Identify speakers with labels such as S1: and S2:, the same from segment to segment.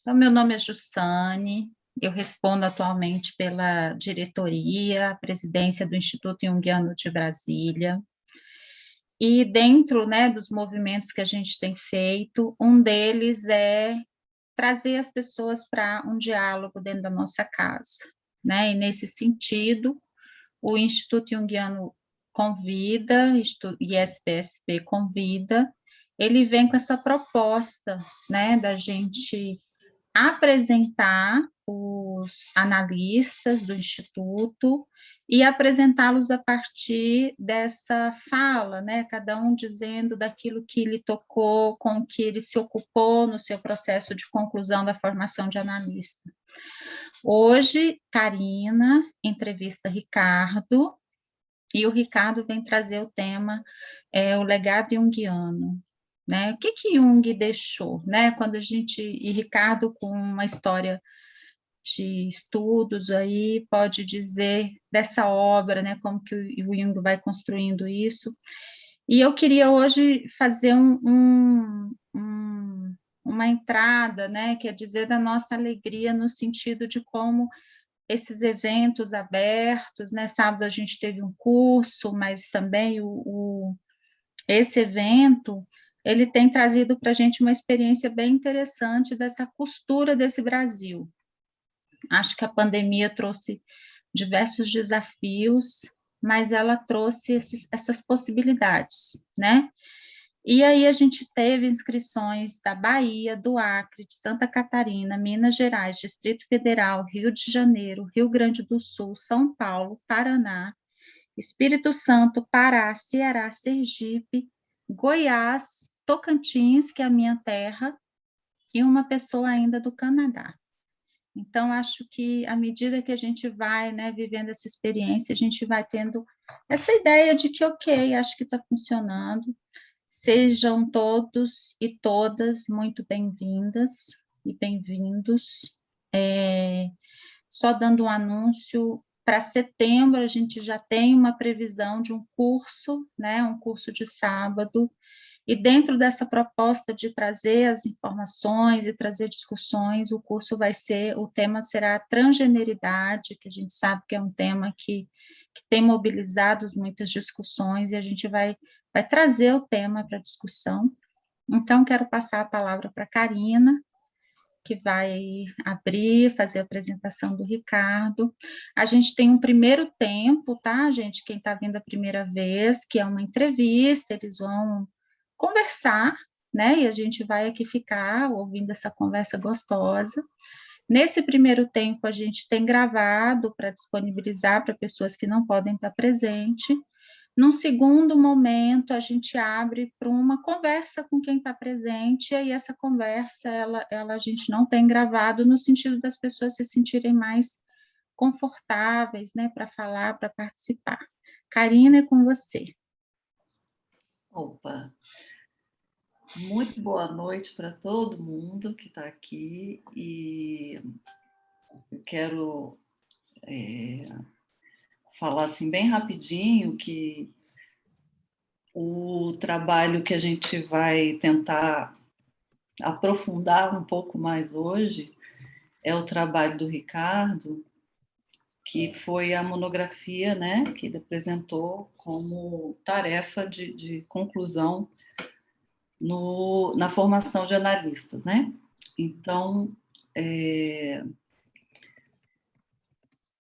S1: Então, meu nome é Jussane, eu respondo atualmente pela diretoria, presidência do Instituto Jungiano de Brasília, e dentro, né, dos movimentos que a gente tem feito, um deles é trazer as pessoas para um diálogo dentro da nossa casa, né, e nesse sentido, o Instituto Jungiano convida, ISPSP convida, ele vem com essa proposta, né, da gente apresentar os analistas do Instituto e apresentá-los a partir dessa fala, né? Cada um dizendo daquilo que lhe tocou, com que ele se ocupou no seu processo de conclusão da formação de analista. Hoje, Karina entrevista Ricardo, e o Ricardo vem trazer o tema o legado junguiano, né? O que que Jung deixou, né? Quando a gente, e Ricardo com uma história de estudos aí pode dizer dessa obra, né? Como que o Jung vai construindo isso. E eu queria hoje fazer uma entrada, né? Quer dizer da nossa alegria no sentido de como esses eventos abertos, né? Sábado a gente teve um curso, mas também esse evento ele tem trazido para a gente uma experiência bem interessante dessa costura desse Brasil. Acho que a pandemia trouxe diversos desafios, mas ela trouxe essas possibilidades, né? E aí a gente teve inscrições da Bahia, do Acre, de Santa Catarina, Minas Gerais, Distrito Federal, Rio de Janeiro, Rio Grande do Sul, São Paulo, Paraná, Espírito Santo, Pará, Ceará, Sergipe, Goiás, Tocantins, que é a minha terra, e uma pessoa ainda do Canadá. Então, acho que à medida que a gente vai, né, vivendo essa experiência, a gente vai tendo essa ideia de que, ok, acho que está funcionando. Sejam todos e todas muito bem-vindas e bem-vindos. Só dando um anúncio, para setembro a gente já tem uma previsão de um curso, né, um curso de sábado, e dentro dessa proposta de trazer as informações e trazer discussões, o tema será a transgeneridade, que a gente sabe que é um tema que tem mobilizado muitas discussões, e a gente vai trazer o tema para discussão. Então, quero passar a palavra para a Karina, que vai abrir, fazer a apresentação do Ricardo. A gente tem um primeiro tempo, tá, gente? Quem está vindo a primeira vez, que é uma entrevista, eles vão conversar, né? E a gente vai aqui ficar ouvindo essa conversa gostosa. Nesse primeiro tempo, a gente tem gravado para disponibilizar para pessoas que não podem estar presentes. Num segundo momento, a gente abre para uma conversa com quem está presente, e aí essa conversa, a gente não tem gravado no sentido das pessoas se sentirem mais confortáveis, né, para falar, para participar. Karina, é com você.
S2: Opa! Muito boa noite para todo mundo que está aqui, e eu quero falar assim bem rapidinho que o trabalho que a gente vai tentar aprofundar um pouco mais hoje é o trabalho do Ricardo, que foi a monografia, né, que ele apresentou como tarefa de conclusão na formação de analistas, né? Então,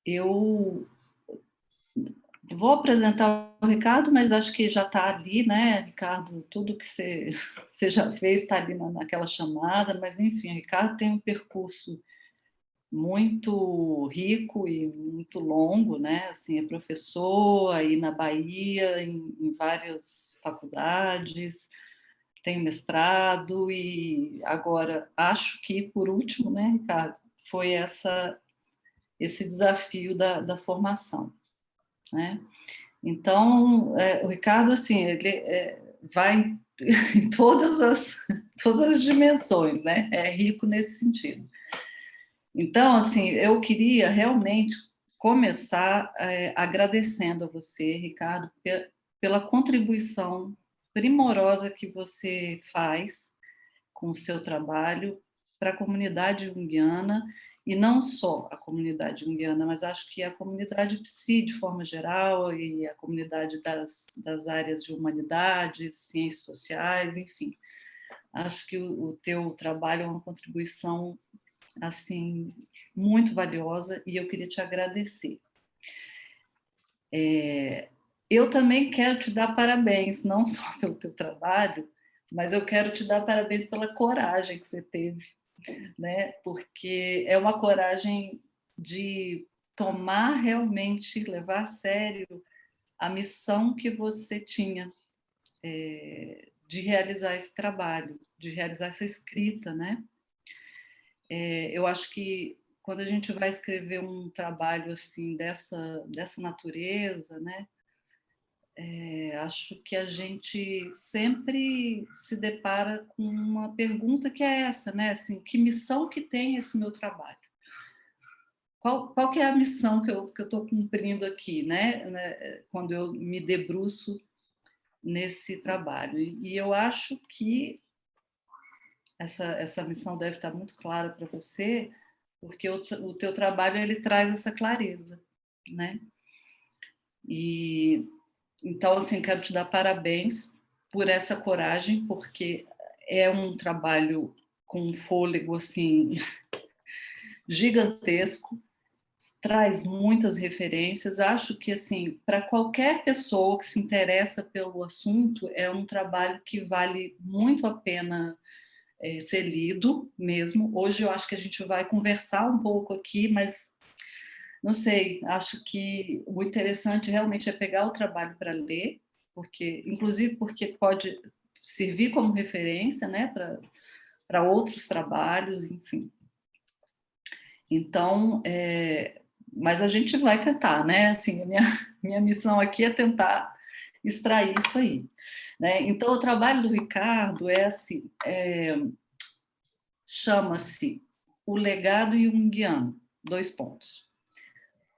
S2: eu vou apresentar o Ricardo, mas acho que já está ali, né, Ricardo? Tudo que você já fez está ali naquela chamada, mas enfim, o Ricardo tem um percurso muito rico e muito longo, né? Assim, é professor aí na Bahia, em várias faculdades, tem mestrado, e agora acho que, por último, né, Ricardo, foi esse desafio da formação, né? Então, o Ricardo, assim, ele vai em todas as dimensões, né? É rico nesse sentido. Então, assim, eu queria realmente começar agradecendo a você, Ricardo, pela contribuição primorosa que você faz com o seu trabalho para a comunidade junguiana, e não só a comunidade junguiana, mas acho que a comunidade psi, de forma geral, e a comunidade das áreas de humanidades, ciências sociais, enfim. Acho que o teu trabalho é uma contribuição assim muito valiosa e eu queria te agradecer. Eu também quero te dar parabéns, não só pelo teu trabalho, mas eu quero te dar parabéns pela coragem que você teve, né? Porque é uma coragem de tomar realmente, levar a sério a missão que você tinha, de realizar esse trabalho, de realizar essa escrita, né? Eu acho que quando a gente vai escrever um trabalho assim dessa natureza, né? Acho que a gente sempre se depara com uma pergunta que é essa, né? Assim, que missão que tem esse meu trabalho? Qual que é a missão que eu estou cumprindo aqui, né? Quando eu me debruço nesse trabalho. E eu acho que essa missão deve estar muito clara para você, porque o teu trabalho ele traz essa clareza, né? E então, assim, quero te dar parabéns por essa coragem, porque é um trabalho com um fôlego assim gigantesco, traz muitas referências. Acho que assim, para qualquer pessoa que se interessa pelo assunto, é um trabalho que vale muito a pena ser lido mesmo. Hoje eu acho que a gente vai conversar um pouco aqui, mas não sei, acho que o interessante realmente é pegar o trabalho para ler, inclusive porque pode servir como referência, né, para outros trabalhos, enfim. Então, mas a gente vai tentar, né? Assim, a minha missão aqui é tentar extrair isso aí, né? Então, o trabalho do Ricardo é assim, chama-se O Legado Junguiano, 2 pontos.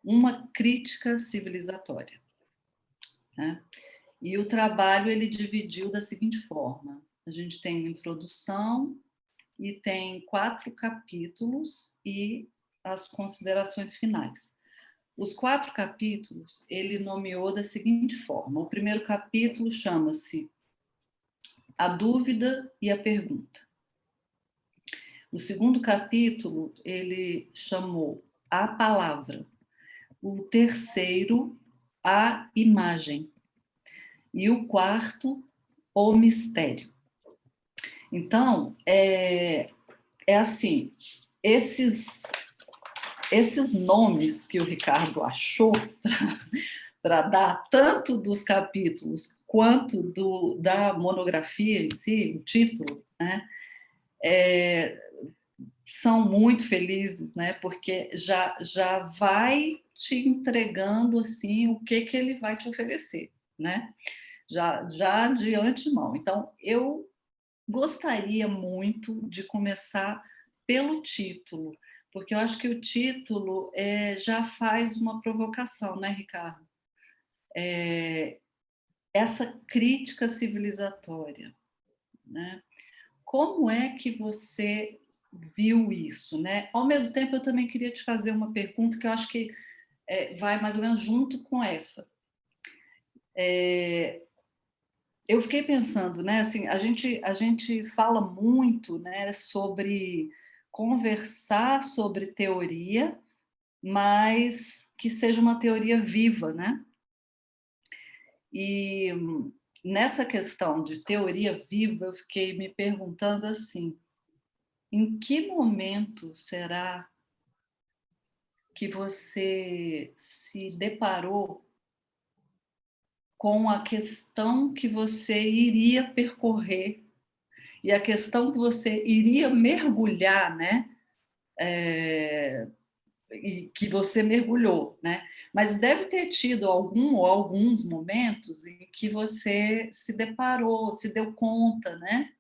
S2: Uma crítica civilizatória, né? E o trabalho ele dividiu da seguinte forma: a gente tem uma introdução e tem 4 capítulos e as considerações finais. Os 4 capítulos ele nomeou da seguinte forma: o primeiro capítulo chama-se A Dúvida e a Pergunta. O segundo capítulo ele chamou A Palavra. O terceiro, A Imagem. E o quarto, O Mistério. Então, é assim, esses nomes que o Ricardo achou para dar tanto dos capítulos quanto da monografia em si, o título, né, são muito felizes, né, porque já vai te entregando assim o que ele vai te oferecer, né, já de antemão. Então, eu gostaria muito de começar pelo título, porque eu acho que o título já faz uma provocação, né, Ricardo? Essa crítica civilizatória, né? Como é que você viu isso, né? Ao mesmo tempo, eu também queria te fazer uma pergunta que eu acho que vai mais ou menos junto com essa. Eu fiquei pensando, né? Assim, a gente fala muito, né, sobre conversar sobre teoria, mas que seja uma teoria viva, né? E nessa questão de teoria viva, eu fiquei me perguntando assim: em que momento será que você se deparou com a questão que você iria percorrer e a questão que você iria mergulhar, né? E que você mergulhou, né? Mas deve ter tido algum ou alguns momentos em que você se deparou, se deu conta, né?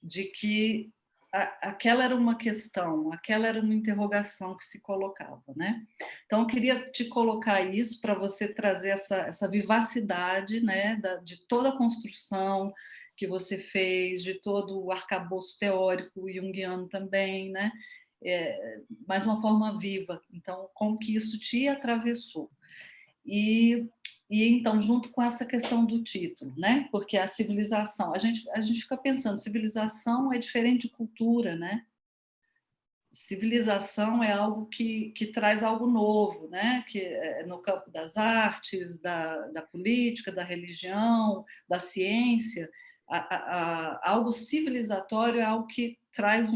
S2: De que aquela era uma questão, aquela era uma interrogação que se colocava, né? Então, eu queria te colocar isso para você trazer essa vivacidade, né, de toda a construção que você fez, de todo o arcabouço teórico junguiano também, né? Mas de uma forma viva. Então, como que isso te atravessou? E então, junto com essa questão do título, né? Porque a civilização, a gente fica pensando, civilização é diferente de cultura, né? Civilização é algo que traz algo novo, né? Que é no campo das artes, da política, da religião, da ciência. Algo civilizatório é algo que traz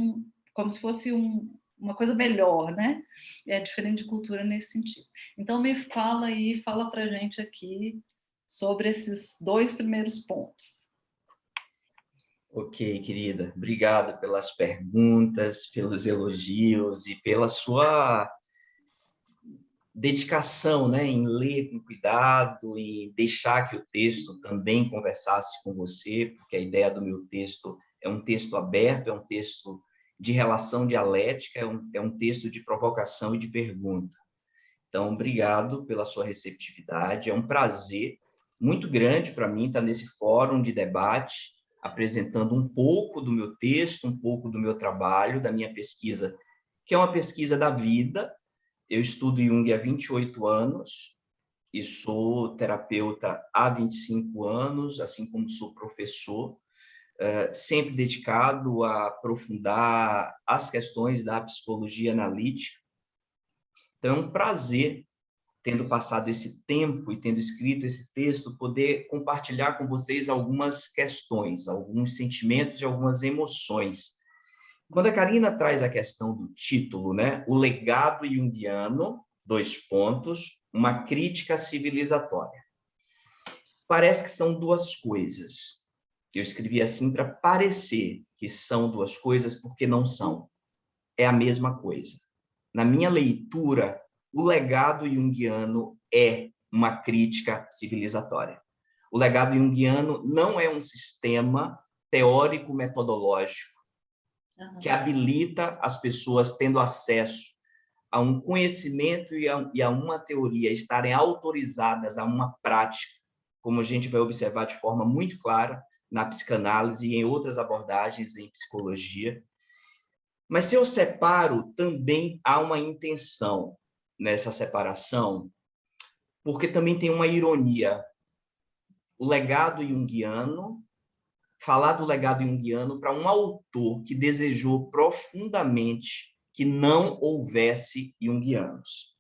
S2: como se fosse uma coisa melhor, né? É diferente de cultura nesse sentido. Então, me fala aí, fala para a gente aqui sobre esses 2 primeiros pontos.
S3: Ok, querida. Obrigado pelas perguntas, pelos elogios e pela sua dedicação, né, em ler com cuidado e deixar que o texto também conversasse com você, porque a ideia do meu texto é um texto aberto, é um texto de relação dialética, é um texto de provocação e de pergunta. Então, obrigado pela sua receptividade. É um prazer muito grande para mim estar nesse fórum de debate, apresentando um pouco do meu texto, um pouco do meu trabalho, da minha pesquisa, que é uma pesquisa da vida. Eu estudo Jung há 28 anos e sou terapeuta há 25 anos, assim como sou professor, sempre dedicado a aprofundar as questões da psicologia analítica. Então, é um prazer, tendo passado esse tempo e tendo escrito esse texto, poder compartilhar com vocês algumas questões, alguns sentimentos e algumas emoções. Quando a Karina traz a questão do título, né, o legado junguiano, uma crítica civilizatória. Parece que são duas coisas. Eu escrevi assim para parecer que são duas coisas, porque não são. É a mesma coisa. Na minha leitura, o legado junguiano é uma crítica civilizatória. O legado junguiano não é um sistema teórico-metodológico que habilita as pessoas tendo acesso a um conhecimento e a uma teoria estarem autorizadas a uma prática, como a gente vai observar de forma muito clara na psicanálise e em outras abordagens em psicologia. Mas se eu separo, também há uma intenção nessa separação, porque também tem uma ironia. O legado junguiano, falar do legado junguiano para um autor que desejou profundamente que não houvesse junguianos.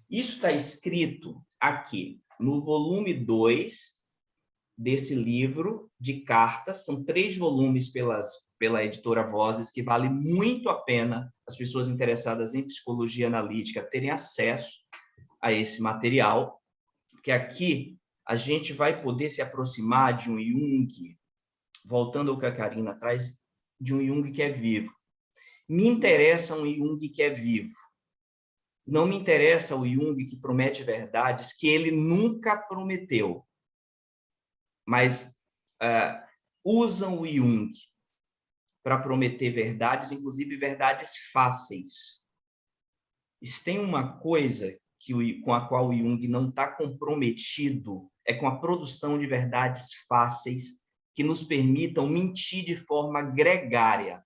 S3: Isso está escrito aqui, no volume 2 desse livro de cartas, são 3 volumes pela editora Vozes, que vale muito a pena as pessoas interessadas em psicologia analítica terem acesso a esse material, porque aqui a gente vai poder se aproximar de um Jung, voltando ao que a Karina traz, de um Jung que é vivo. Me interessa um Jung que é vivo. Não me interessa o Jung que promete verdades que ele nunca prometeu, mas usam o Jung para prometer verdades, inclusive verdades fáceis. Se tem uma coisa com a qual o Jung não está comprometido, é com a produção de verdades fáceis que nos permitam mentir de forma gregária,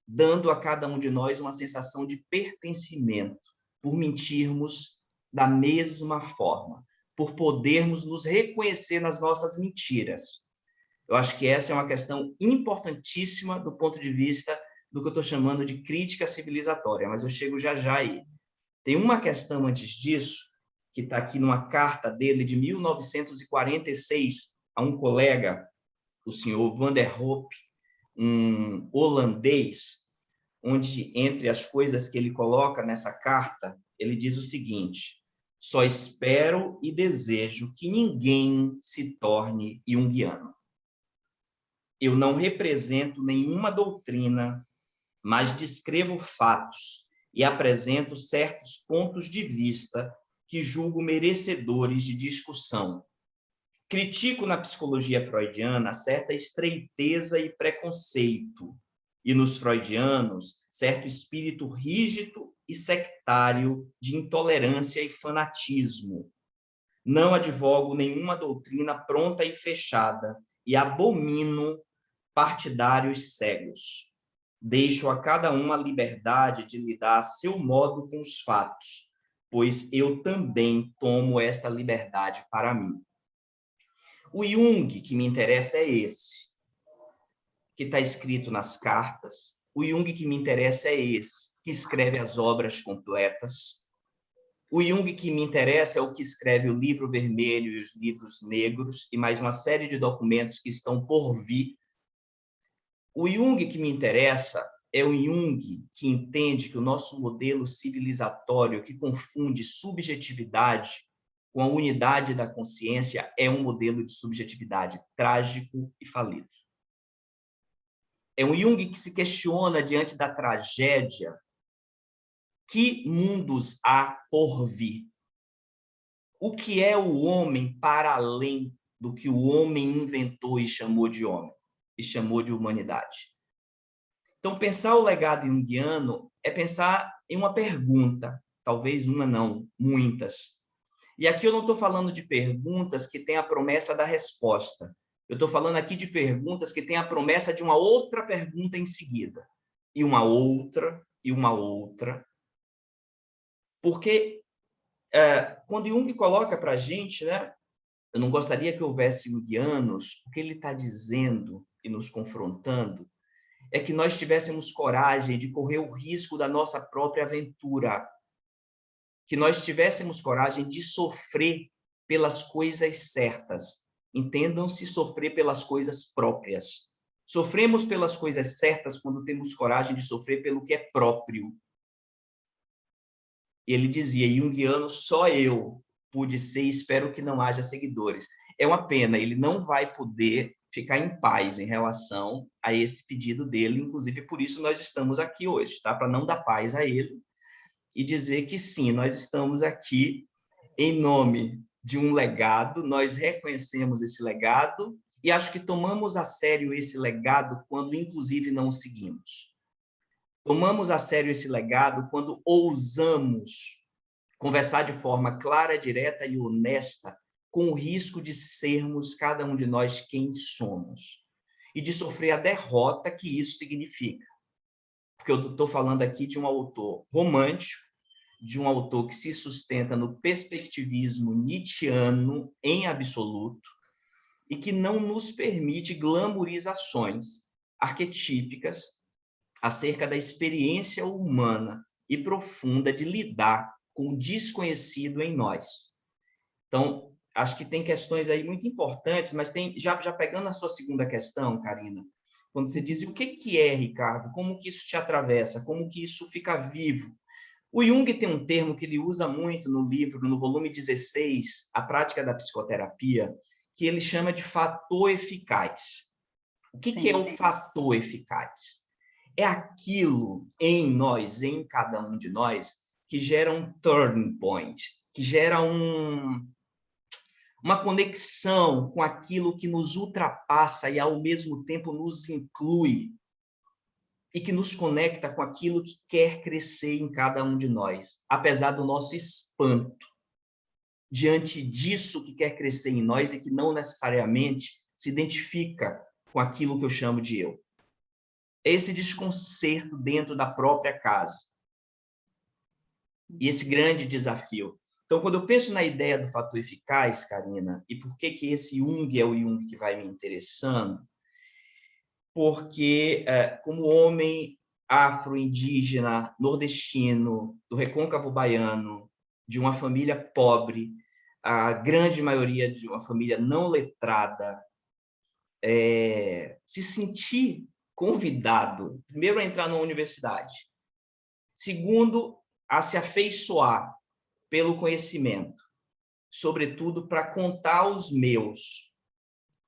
S3: dando a cada um de nós uma sensação de pertencimento, por mentirmos da mesma forma, por podermos nos reconhecer nas nossas mentiras. Eu acho que essa é uma questão importantíssima do ponto de vista do que eu estou chamando de crítica civilizatória, mas eu chego já já aí. Tem uma questão antes disso, que está aqui numa carta dele de 1946 a um colega, o senhor Van der Hoop, um holandês, onde, entre as coisas que ele coloca nessa carta, ele diz o seguinte: só espero e desejo que ninguém se torne junguiano. Eu não represento nenhuma doutrina, mas descrevo fatos e apresento certos pontos de vista que julgo merecedores de discussão. Critico na psicologia freudiana certa estreiteza e preconceito, e nos freudianos, certo espírito rígido e sectário de intolerância e fanatismo. Não advogo nenhuma doutrina pronta e fechada, e abomino partidários cegos. Deixo a cada um a liberdade de lidar a seu modo com os fatos, pois eu também tomo esta liberdade para mim. O Jung que me interessa é esse, que está escrito nas cartas. O Jung que me interessa é esse, que escreve as obras completas. O Jung que me interessa é o que escreve o livro vermelho e os livros negros e mais uma série de documentos que estão por vir. O Jung que me interessa é o Jung que entende que o nosso modelo civilizatório, que confunde subjetividade com a unidade da consciência, é um modelo de subjetividade trágico e falido. É um Jung que se questiona diante da tragédia: que mundos há por vir? O que é o homem para além do que o homem inventou e chamou de homem, e chamou de humanidade? Então, pensar o legado junguiano é pensar em uma pergunta, talvez uma não, muitas. E aqui eu não estou falando de perguntas que têm a promessa da resposta. Eu estou falando aqui de perguntas que têm a promessa de uma outra pergunta em seguida. E uma outra, e uma outra. Porque quando Jung coloca para a gente, né, eu não gostaria que houvesse junguianos, o que ele está dizendo e nos confrontando é que nós tivéssemos coragem de correr o risco da nossa própria aventura, que nós tivéssemos coragem de sofrer pelas coisas certas. Entendam-se sofrer pelas coisas próprias. Sofremos pelas coisas certas quando temos coragem de sofrer pelo que é próprio. Ele dizia, junguiano, só eu pude ser e espero que não haja seguidores. É uma pena, ele não vai poder ficar em paz em relação a esse pedido dele, inclusive por isso nós estamos aqui hoje, tá? Para não dar paz a ele e dizer que sim, nós estamos aqui em nome de um legado, nós reconhecemos esse legado e acho que tomamos a sério esse legado quando inclusive não o seguimos. Tomamos a sério esse legado quando ousamos conversar de forma clara, direta e honesta, com o risco de sermos, cada um de nós, quem somos. E de sofrer a derrota que isso significa. Porque eu estou falando aqui de um autor romântico, de um autor que se sustenta no perspectivismo nietzschiano em absoluto e que não nos permite glamourizações arquetípicas acerca da experiência humana e profunda de lidar com o desconhecido em nós. Então, acho que tem questões aí muito importantes, mas tem já pegando a sua segunda questão, Karina, quando você diz o que é, Ricardo, como que isso te atravessa, como que isso fica vivo. O Jung tem um termo que ele usa muito no livro, no volume 16, A Prática da Psicoterapia, que ele chama de fator eficaz. O que é o fator eficaz? É aquilo em nós, em cada um de nós, que gera um turning point, que gera uma conexão com aquilo que nos ultrapassa e, ao mesmo tempo, nos inclui e que nos conecta com aquilo que quer crescer em cada um de nós, apesar do nosso espanto diante disso que quer crescer em nós e que não necessariamente se identifica com aquilo que eu chamo de eu. Esse desconcerto dentro da própria casa. E esse grande desafio. Então, quando eu penso na ideia do fator eficaz, Karina, e por que esse Jung é o Jung que vai me interessando, porque, como homem afro-indígena, nordestino, do recôncavo baiano, de uma família pobre, a grande maioria de uma família não letrada, se sentir convidado, primeiro, a entrar numa universidade, segundo, a se afeiçoar pelo conhecimento, sobretudo para contar os meus,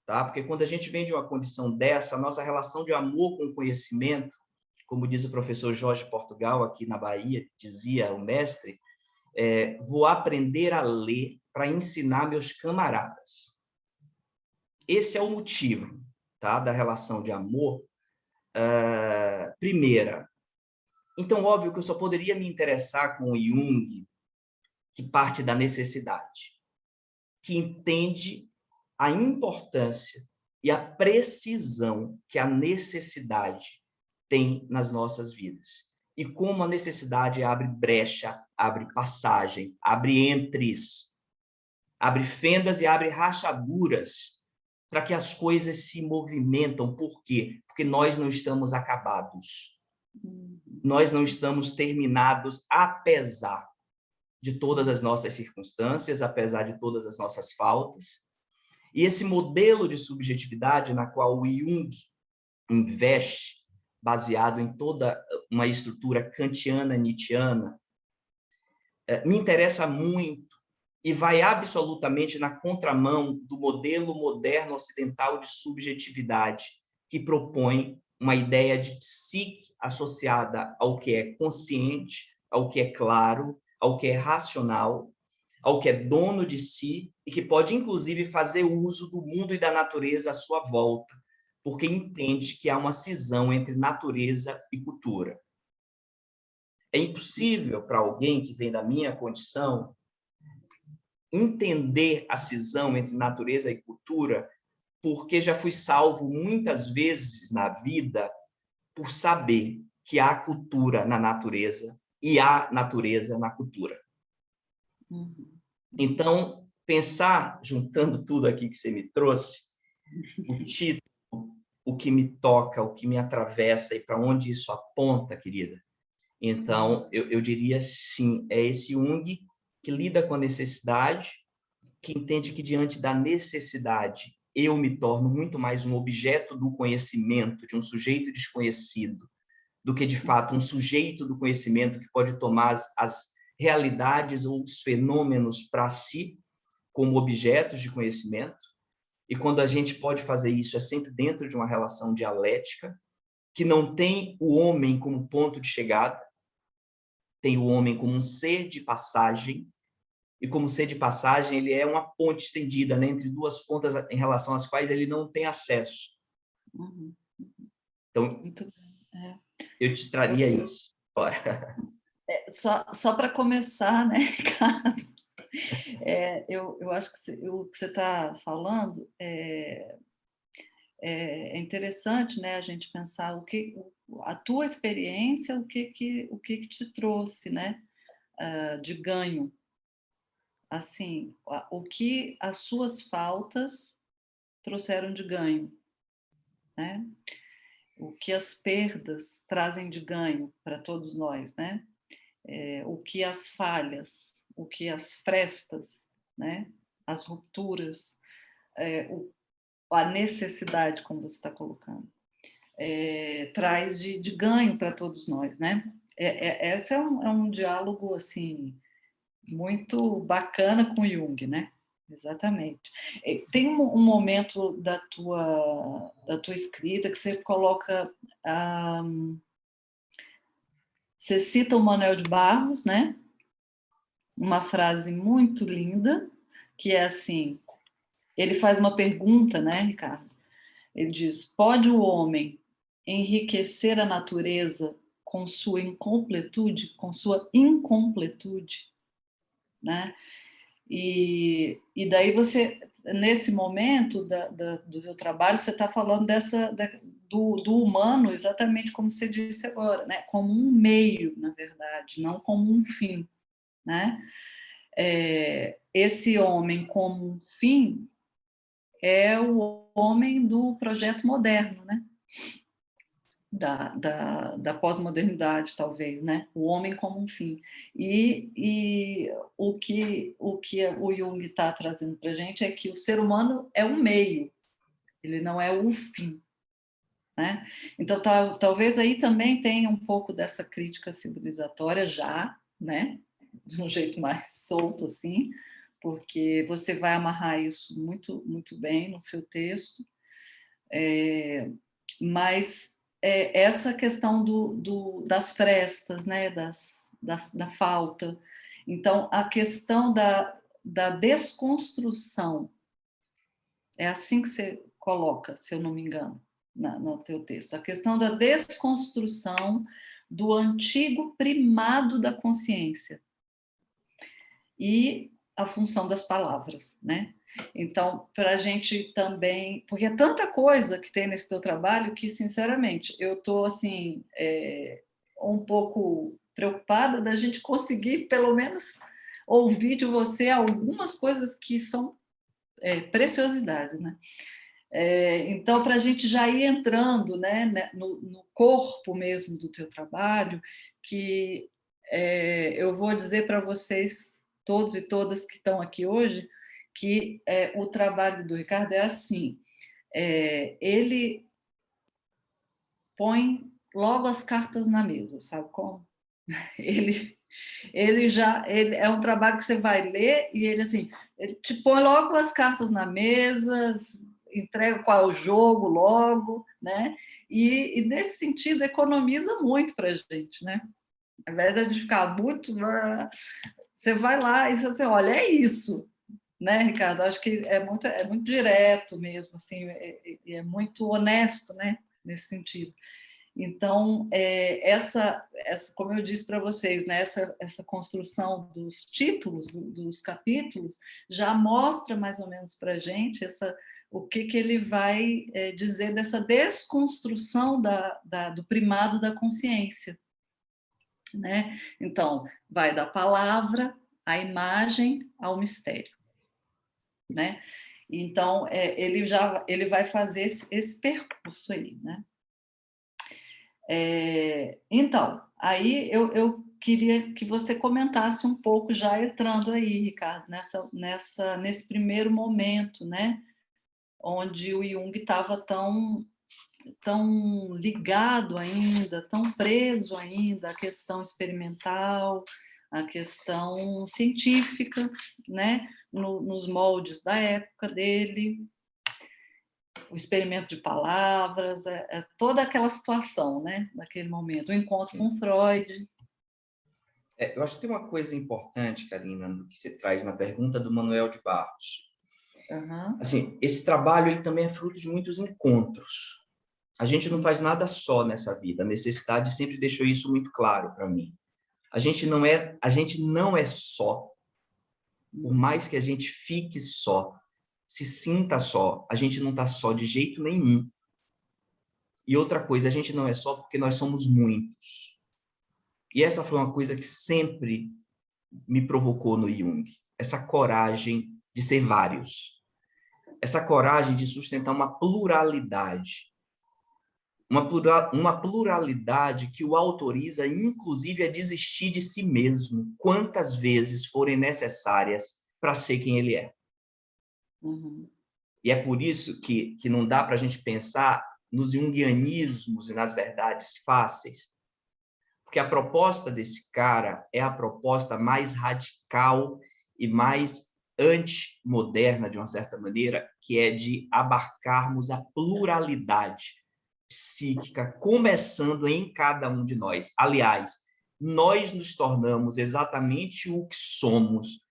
S3: tá? Porque quando a gente vem de uma condição dessa, a nossa relação de amor com o conhecimento, como diz o professor Jorge Portugal aqui na Bahia, dizia o mestre, vou aprender a ler para ensinar meus camaradas. Esse é o motivo, tá, da relação de amor. Primeira, então, óbvio que eu só poderia me interessar com o Jung, que parte da necessidade, que entende a importância e a precisão que a necessidade tem nas nossas vidas. E como a necessidade abre brecha, abre passagem, abre entres, abre fendas e abre rachaduras para que as coisas se movimentam. Por quê? Porque nós não estamos acabados. Nós não estamos terminados, apesar de todas as nossas circunstâncias, apesar de todas as nossas faltas. E esse modelo de subjetividade na qual o Jung investe, baseado em toda uma estrutura kantiana, nietzschiana, me interessa muito e vai absolutamente na contramão do modelo moderno ocidental de subjetividade, que propõe uma ideia de psique associada ao que é consciente, ao que é claro, ao que é racional, ao que é dono de si e que pode, inclusive, fazer uso do mundo e da natureza à sua volta, porque entende que há uma cisão entre natureza e cultura. É impossível para alguém que vem da minha condição entender a cisão entre natureza e cultura, porque já fui salvo muitas vezes na vida por saber que há cultura na natureza e há natureza na cultura. Então, pensar, juntando tudo aqui que você me trouxe, o título, o que me toca, o que me atravessa e para onde isso aponta, querida. Então, eu diria sim, é esse Jung que lida com a necessidade, que entende que diante da necessidade eu me torno muito mais um objeto do conhecimento, de um sujeito desconhecido, do que, de fato, um sujeito do conhecimento que pode tomar as realidades ou os fenômenos para si como objetos de conhecimento. E quando a gente pode fazer isso, é sempre dentro de uma relação dialética, que não tem o homem como ponto de chegada, tem o homem como um ser de passagem, e como ser de passagem, ele é uma ponte estendida, né, entre duas pontas em relação às quais ele não tem acesso. Então, eu te traria isso.
S2: Só para começar, né, Ricardo? Eu acho que o que você está falando é interessante, né, a gente pensar a tua experiência, o que te trouxe, né, de ganho. Assim, o que as suas faltas trouxeram de ganho, né? O que as perdas trazem de ganho para todos nós, né? O que as falhas, o que as frestas, né? As rupturas, a necessidade, como você está colocando, traz de ganho para todos nós, né? Esse é um diálogo assim muito bacana com Jung, né? Exatamente. Tem um momento da tua escrita que você coloca, você cita o Manuel de Barros, né? Uma frase muito linda, que é assim, ele faz uma pergunta, né, Ricardo? Ele diz: pode o homem enriquecer a natureza com sua incompletude, né? E daí você, nesse momento do seu trabalho, você está falando do humano exatamente como você disse agora, né? Como um meio, na verdade, não como um fim, né? Esse homem como um fim é o homem do projeto moderno, né? Da pós-modernidade, talvez, né? O homem como um fim. E o que o Jung está trazendo para a gente é que o ser humano é um meio, ele não é o fim, né? Então, talvez aí também tenha um pouco dessa crítica civilizatória já, né? De um jeito mais solto, assim, porque você vai amarrar isso muito, muito bem no seu texto, mas essa questão das frestas, né, da falta. Então, a questão da desconstrução, é assim que você coloca, se eu não me engano, no teu texto. A questão da desconstrução do antigo primado da consciência. E a função das palavras, né? Então, para a gente também, porque é tanta coisa que tem nesse teu trabalho que, sinceramente, eu estou assim um pouco preocupada da gente conseguir, pelo menos, ouvir de você algumas coisas que são preciosidades, né? Então, para a gente já ir entrando, né, no corpo mesmo do teu trabalho, que eu vou dizer para vocês, todos e todas que estão aqui hoje, que o trabalho do Ricardo é assim, ele põe logo as cartas na mesa, sabe como? Ele, ele é um trabalho que você vai ler e ele assim, ele te põe logo as cartas na mesa, entrega qual é o jogo logo, né? E nesse sentido economiza muito para a gente, né? Ao invés de a gente ficar muito, você vai lá e você olha, é isso, né, Ricardo? Acho que é muito direto mesmo, assim, é muito honesto, né, nesse sentido. Então, como eu disse para vocês, né, essa construção dos títulos, dos capítulos, já mostra mais ou menos para a gente o que ele vai dizer dessa desconstrução do primado da consciência, né? Então, vai da palavra à imagem ao mistério, né? Então, ele vai fazer esse percurso aí, né? Então, aí eu queria que você comentasse um pouco, já entrando aí, Ricardo, nesse primeiro momento, né, onde o Jung estava tão ligado ainda, tão preso ainda à questão experimental, à questão científica, né, nos moldes da época dele, o experimento de palavras, toda aquela situação, né, naquele momento, o encontro com Freud.
S3: Eu acho que tem uma coisa importante, Karina, no que você traz na pergunta do Manuel de Barros.
S2: Uhum.
S3: Assim, esse trabalho ele também é fruto de muitos encontros. A gente não faz nada só nessa vida. A necessidade sempre deixou isso muito claro para mim. A gente não é só. Por mais que a gente fique só, se sinta só, a gente não está só de jeito nenhum. E outra coisa, a gente não é só porque nós somos muitos. E essa foi uma coisa que sempre me provocou no Jung. Essa coragem de ser vários. Essa coragem de sustentar uma pluralidade. Uma pluralidade que o autoriza, inclusive, a desistir de si mesmo, quantas vezes forem necessárias para ser quem ele é.
S2: Uhum.
S3: E é por isso que não dá para a gente pensar nos junguianismos e nas verdades fáceis, porque a proposta desse cara é a proposta mais radical e mais antimoderna, de uma certa maneira, que é de abarcarmos a pluralidade psíquica, começando em cada um de nós. Aliás, nós nos tornamos exatamente o que somos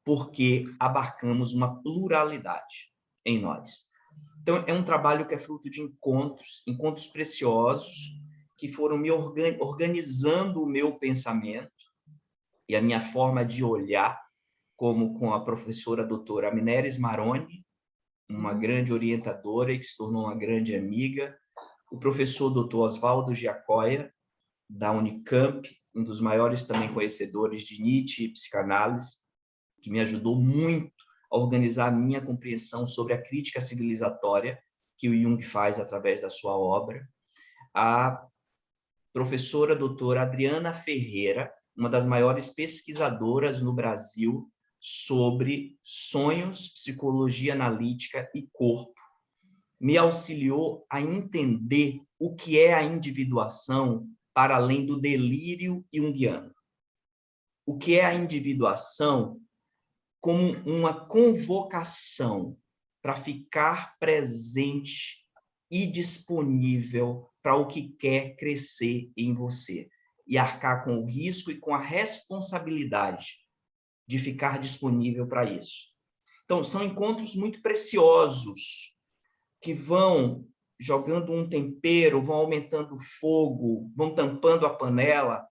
S3: porque abarcamos uma pluralidade em nós. Então, é um trabalho que é fruto de encontros preciosos, que foram me organizando o meu pensamento e a minha forma de olhar, como com a professora doutora Mineres Maroni, uma grande orientadora e que se tornou uma grande amiga, o professor doutor Oswaldo Giacoia, da Unicamp, um dos maiores também conhecedores de Nietzsche e psicanálise, que me ajudou muito a organizar a minha compreensão sobre a crítica civilizatória que o Jung faz através da sua obra. A professora doutora Adriana Ferreira, uma das maiores pesquisadoras no Brasil sobre sonhos, psicologia analítica e corpo, me auxiliou a entender o que é a individuação para além do delírio junguiano. O que é a individuação como uma convocação para ficar presente e disponível para o que quer crescer em você e arcar com o risco e com a responsabilidade de ficar disponível para isso. Então, são encontros muito preciosos que vão jogando um tempero, vão aumentando o fogo, vão tampando a panela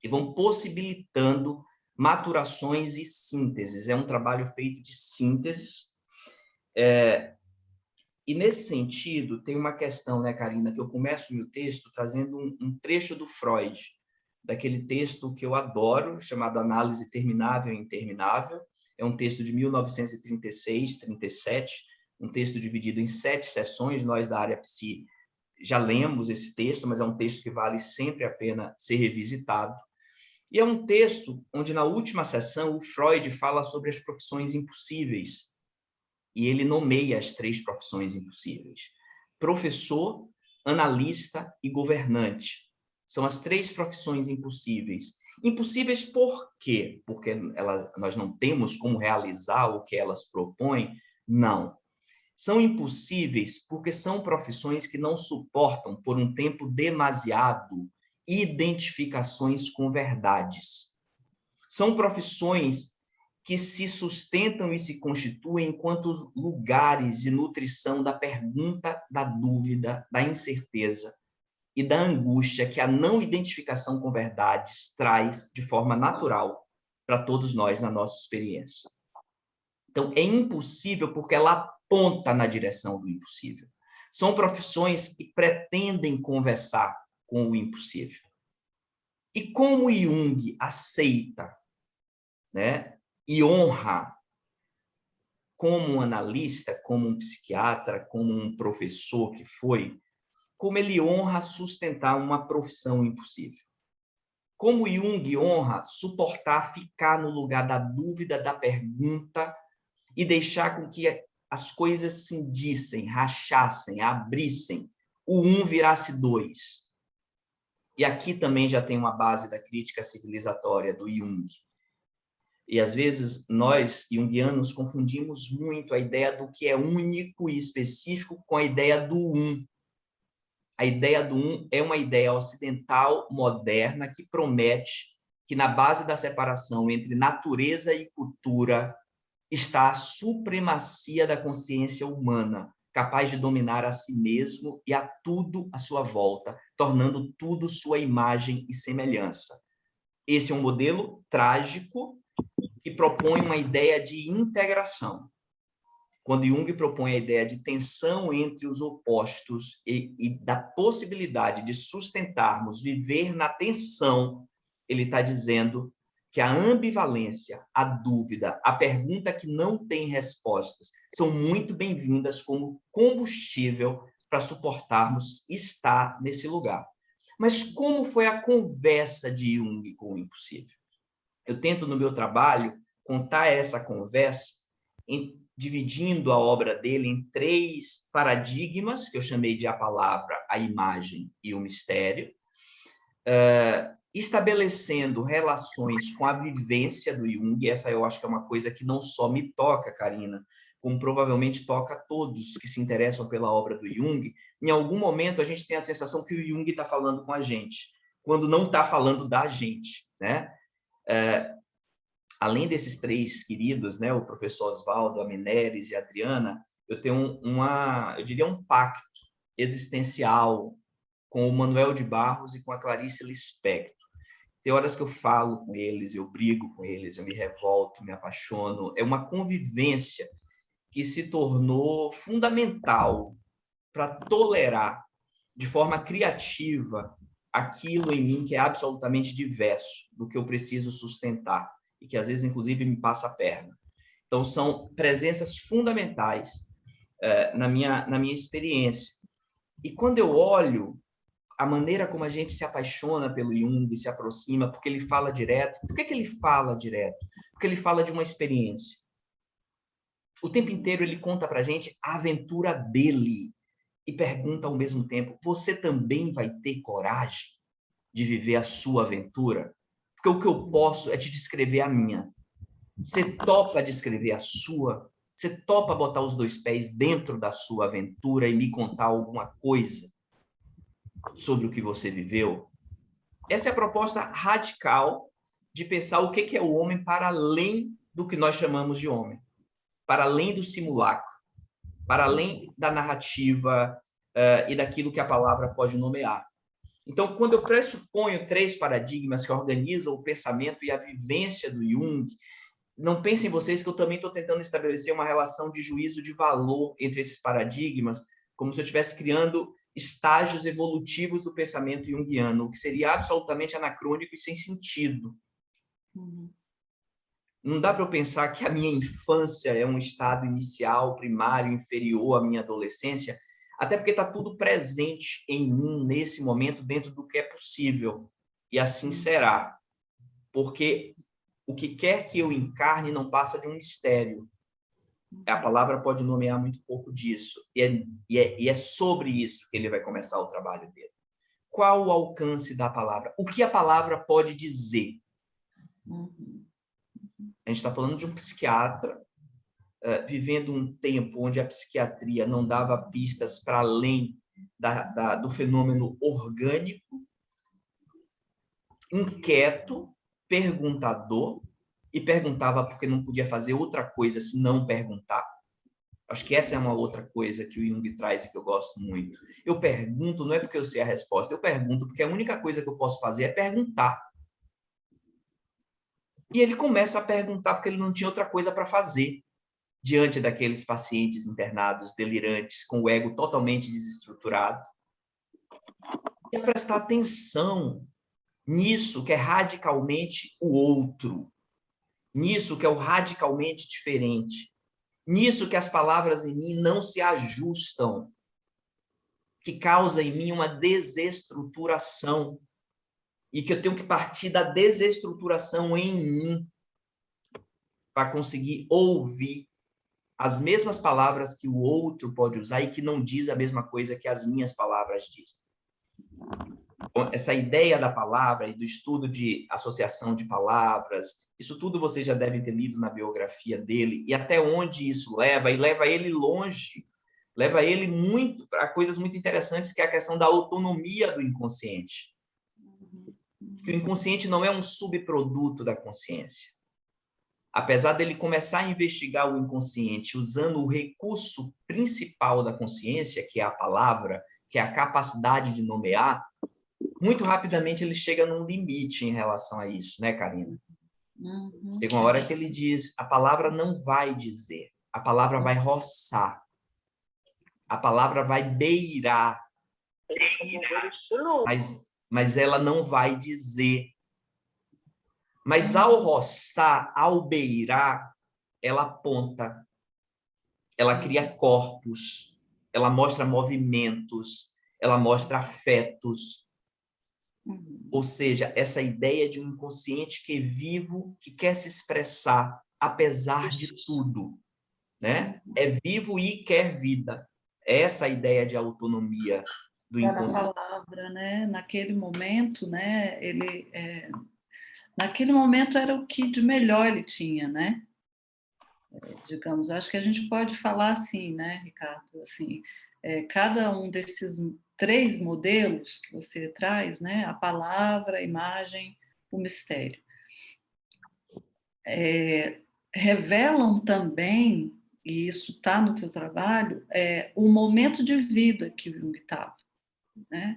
S3: e vão possibilitando maturações e sínteses. É um trabalho feito de sínteses. E, nesse sentido, tem uma questão, né, Karina, que eu começo o meu texto trazendo um trecho do Freud, daquele texto que eu adoro, chamado Análise Terminável e Interminável. É um texto de 1936, 37, um texto dividido em 7 sessões. Nós, da área psi, já lemos esse texto, mas é um texto que vale sempre a pena ser revisitado. E é um texto onde, na última sessão, o Freud fala sobre as profissões impossíveis. E ele nomeia as 3 profissões impossíveis: professor, analista e governante. São as 3 profissões impossíveis. Impossíveis por quê? Porque nós não temos como realizar o que elas propõem? Não. São impossíveis porque são profissões que não suportam, por um tempo demasiado, identificações com verdades. São profissões que se sustentam e se constituem enquanto lugares de nutrição da pergunta, da dúvida, da incerteza e da angústia que a não identificação com verdades traz de forma natural para todos nós na nossa experiência. Então, é impossível porque ela aponta na direção do impossível. São profissões que pretendem conversar com o impossível. E como Jung aceita, né, e honra, como um analista, como um psiquiatra, como um professor que foi, como ele honra sustentar uma profissão impossível. Como Jung honra suportar ficar no lugar da dúvida, da pergunta, e deixar com que as coisas cindissem, rachassem, abrissem, o 1 virasse 2. E aqui também já tem uma base da crítica civilizatória do Jung. E, às vezes, nós, junguianos, confundimos muito a ideia do que é único e específico com a ideia do um. A ideia do um é uma ideia ocidental, moderna, que promete que, na base da separação entre natureza e cultura, está a supremacia da consciência humana, capaz de dominar a si mesmo e a tudo à sua volta, tornando tudo sua imagem e semelhança. Esse é um modelo trágico que propõe uma ideia de integração. Quando Jung propõe a ideia de tensão entre os opostos e da possibilidade de sustentarmos, viver na tensão, ele está dizendo que a ambivalência, a dúvida, a pergunta que não tem respostas, são muito bem-vindas como combustível para suportarmos estar nesse lugar. Mas como foi a conversa de Jung com o impossível? Eu tento, no meu trabalho, contar essa conversa dividindo a obra dele em 3 paradigmas, que eu chamei de a palavra, a imagem e o mistério, estabelecendo relações com a vivência do Jung. Essa eu acho que é uma coisa que não só me toca, Karina, como provavelmente toca a todos que se interessam pela obra do Jung. Em algum momento, a gente tem a sensação que o Jung está falando com a gente, quando não está falando da gente, né? Além desses 3 queridos, né, o professor Oswaldo, a Mineres e a Adriana, eu tenho eu diria, um pacto existencial com o Manuel de Barros e com a Clarice Lispector. Tem horas que eu falo com eles, eu brigo com eles, eu me revolto, me apaixono. É uma convivência que se tornou fundamental para tolerar de forma criativa aquilo em mim que é absolutamente diverso do que eu preciso sustentar e que, às vezes, inclusive, me passa a perna. Então, são presenças fundamentais na minha experiência. E quando eu olho a maneira como a gente se apaixona pelo Jung, se aproxima, porque ele fala direto. Por que ele fala direto? Porque ele fala de uma experiência. O tempo inteiro ele conta para a gente a aventura dele e pergunta ao mesmo tempo: você também vai ter coragem de viver a sua aventura? Porque o que eu posso é te descrever a minha. Você topa descrever a sua? Você topa botar os 2 pés dentro da sua aventura e me contar alguma coisa sobre o que você viveu? Essa é a proposta radical de pensar o que é o homem para além do que nós chamamos de homem, para além do simulacro, para além da narrativa e daquilo que a palavra pode nomear. Então, quando eu pressuponho 3 paradigmas que organizam o pensamento e a vivência do Jung, não pensem vocês que eu também estou tentando estabelecer uma relação de juízo de valor entre esses paradigmas, como se eu estivesse criando estágios evolutivos do pensamento junguiano, o que seria absolutamente anacrônico e sem sentido. Não dá para eu pensar que a minha infância é um estado inicial, primário, inferior à minha adolescência, até porque está tudo presente em mim nesse momento, dentro do que é possível. E assim será. Porque o que quer que eu encarne não passa de um mistério. A palavra pode nomear muito pouco disso. E é sobre isso que ele vai começar o trabalho dele. Qual o alcance da palavra? O que a palavra pode dizer? A gente está falando de um psiquiatra vivendo um tempo onde a psiquiatria não dava pistas para além do fenômeno orgânico, inquieto, perguntador, e perguntava porque não podia fazer outra coisa se não perguntar. Acho que essa é uma outra coisa que o Jung traz e que eu gosto muito. Eu pergunto não é porque eu sei a resposta, eu pergunto porque a única coisa que eu posso fazer é perguntar. E ele começa a perguntar porque ele não tinha outra coisa para fazer diante daqueles pacientes internados, delirantes, com o ego totalmente desestruturado. E a prestar atenção nisso que é radicalmente o outro, nisso que é o radicalmente diferente, nisso que as palavras em mim não se ajustam, que causa em mim uma desestruturação, e que eu tenho que partir da desestruturação em mim para conseguir ouvir as mesmas palavras que o outro pode usar e que não diz a mesma coisa que as minhas palavras dizem. Então, essa ideia da palavra e do estudo de associação de palavras, isso tudo vocês já devem ter lido na biografia dele, e até onde isso leva, e leva ele longe, leva ele muito para coisas muito interessantes, que é a questão da autonomia do inconsciente. Que o inconsciente não é um subproduto da consciência. Apesar dele começar a investigar o inconsciente usando o recurso principal da consciência, que é a palavra, que é a capacidade de nomear, muito rapidamente ele chega num limite em relação a isso, né, Karina? Chega uma hora que ele diz, a palavra não vai dizer, a palavra vai roçar, a palavra vai beirar, mas ela não vai dizer. Mas ao roçar, ao beirar, ela aponta, ela cria corpos, ela mostra movimentos, ela mostra afetos. Ou seja, essa ideia de um inconsciente que é vivo, que quer se expressar, apesar de tudo, né? É vivo e quer vida. Essa ideia de autonomia do inconsciente.
S2: A palavra, né? Naquele momento, né? Naquele momento era o que de melhor ele tinha, né? Digamos, acho que a gente pode falar assim, né, Ricardo? Assim, cada um desses 3 modelos que você traz, né? A palavra, a imagem, o mistério, revelam também, e isso está no teu trabalho, o momento de vida que o Jung estava, né?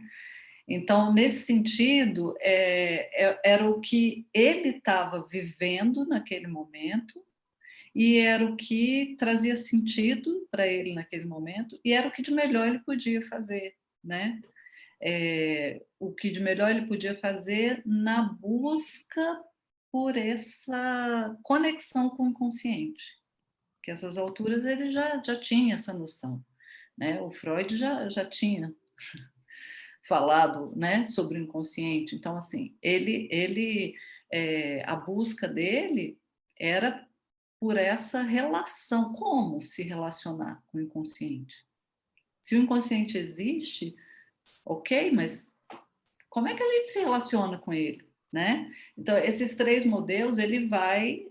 S2: Então, nesse sentido, era o que ele estava vivendo naquele momento, e era o que trazia sentido para ele naquele momento, e era o que de melhor ele podia fazer, né? O que de melhor ele podia fazer na busca por essa conexão com o inconsciente, que essas alturas ele já tinha essa noção, né? O Freud já tinha falado, né, sobre o inconsciente. Então, assim, a busca dele era por essa relação, como se relacionar com o inconsciente. Se o inconsciente existe, ok, mas como é que a gente se relaciona com ele, né? Então, esses 3 modelos ele vai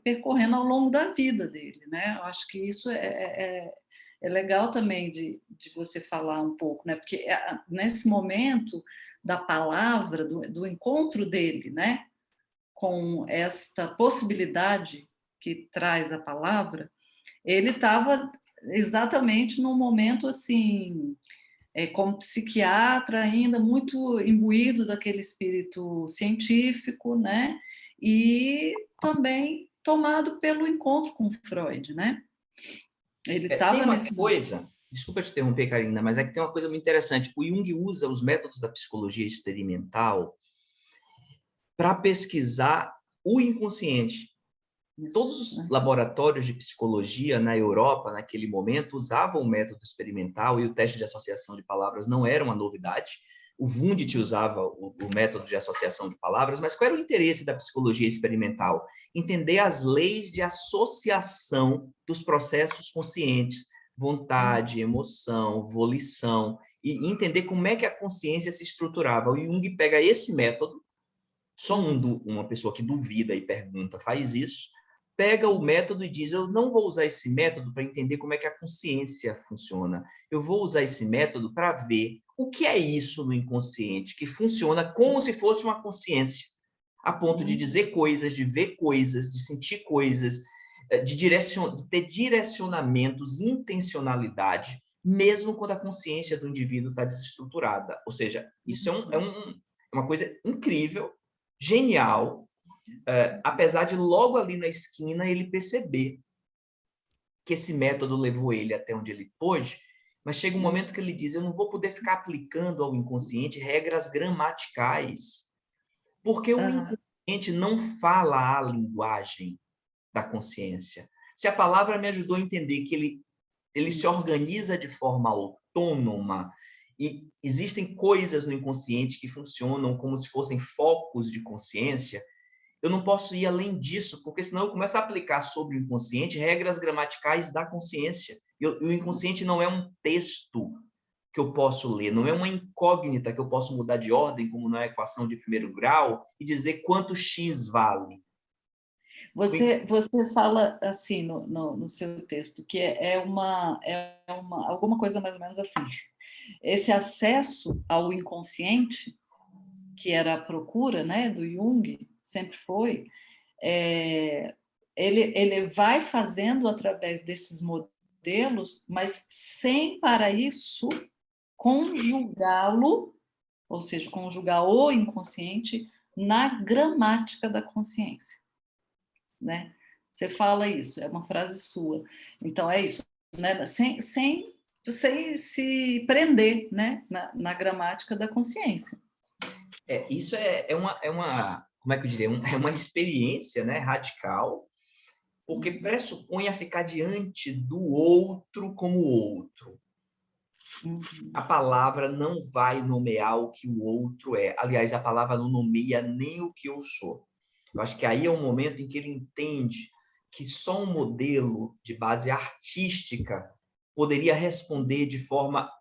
S2: percorrendo ao longo da vida dele, né? Eu acho que isso é legal também de você falar um pouco, né? Porque nesse momento da palavra, do encontro dele, né? Com esta possibilidade que traz a palavra, ele estava exatamente num momento assim, como psiquiatra ainda, muito imbuído daquele espírito científico, né? E também tomado pelo encontro com Freud, né? Ele
S3: Tem
S2: estava
S3: uma
S2: nesse momento.
S3: coisa, desculpa te interromper, Karina, mas é que tem uma coisa muito interessante. O Jung usa os métodos da psicologia experimental para pesquisar o inconsciente. Todos os laboratórios de psicologia na Europa, naquele momento, usavam o método experimental e o teste de associação de palavras não era uma novidade. O Wundt usava o método de associação de palavras, mas qual era o interesse da psicologia experimental? Entender as leis de associação dos processos conscientes, vontade, emoção, volição, e entender como é que a consciência se estruturava. O Jung pega esse método, só uma pessoa que duvida e pergunta faz isso, pega o método e diz, eu não vou usar esse método para entender como é que a consciência funciona. Eu vou usar esse método para ver o que é isso no inconsciente, que funciona como se fosse uma consciência, a ponto de dizer coisas, de ver coisas, de sentir coisas, de ter direcionamentos, intencionalidade, mesmo quando a consciência do indivíduo está desestruturada. Ou seja, isso é uma coisa incrível, genial, apesar de logo ali na esquina ele perceber que esse método levou ele até onde ele pôde, mas chega um momento que ele diz, eu não vou poder ficar aplicando ao inconsciente regras gramaticais, porque o inconsciente não fala a linguagem da consciência. Se a palavra me ajudou a entender que ele se organiza de forma autônoma, e existem coisas no inconsciente que funcionam como se fossem focos de consciência, eu não posso ir além disso, porque senão eu começo a aplicar sobre o inconsciente regras gramaticais da consciência. E o inconsciente não é um texto que eu posso ler, não é uma incógnita que eu posso mudar de ordem, como na equação de primeiro grau, e dizer quanto x vale.
S2: Você fala assim no seu texto, que alguma coisa mais ou menos assim. Esse acesso ao inconsciente, que era a procura, né, do Jung, sempre foi, ele vai fazendo através desses modelos, mas sem para isso conjugá-lo, ou seja, conjugar o inconsciente na gramática da consciência, né? Você fala isso, é uma frase sua. Então é isso, né? Sem se prender, né? na gramática da consciência.
S3: Isso é uma, como é que eu diria? É uma experiência, né, radical, porque pressupõe a ficar diante do outro como outro. A palavra não vai nomear o que o outro é. Aliás, a palavra não nomeia nem o que eu sou. Eu acho que aí é um momento em que ele entende que só um modelo de base artística poderia responder de forma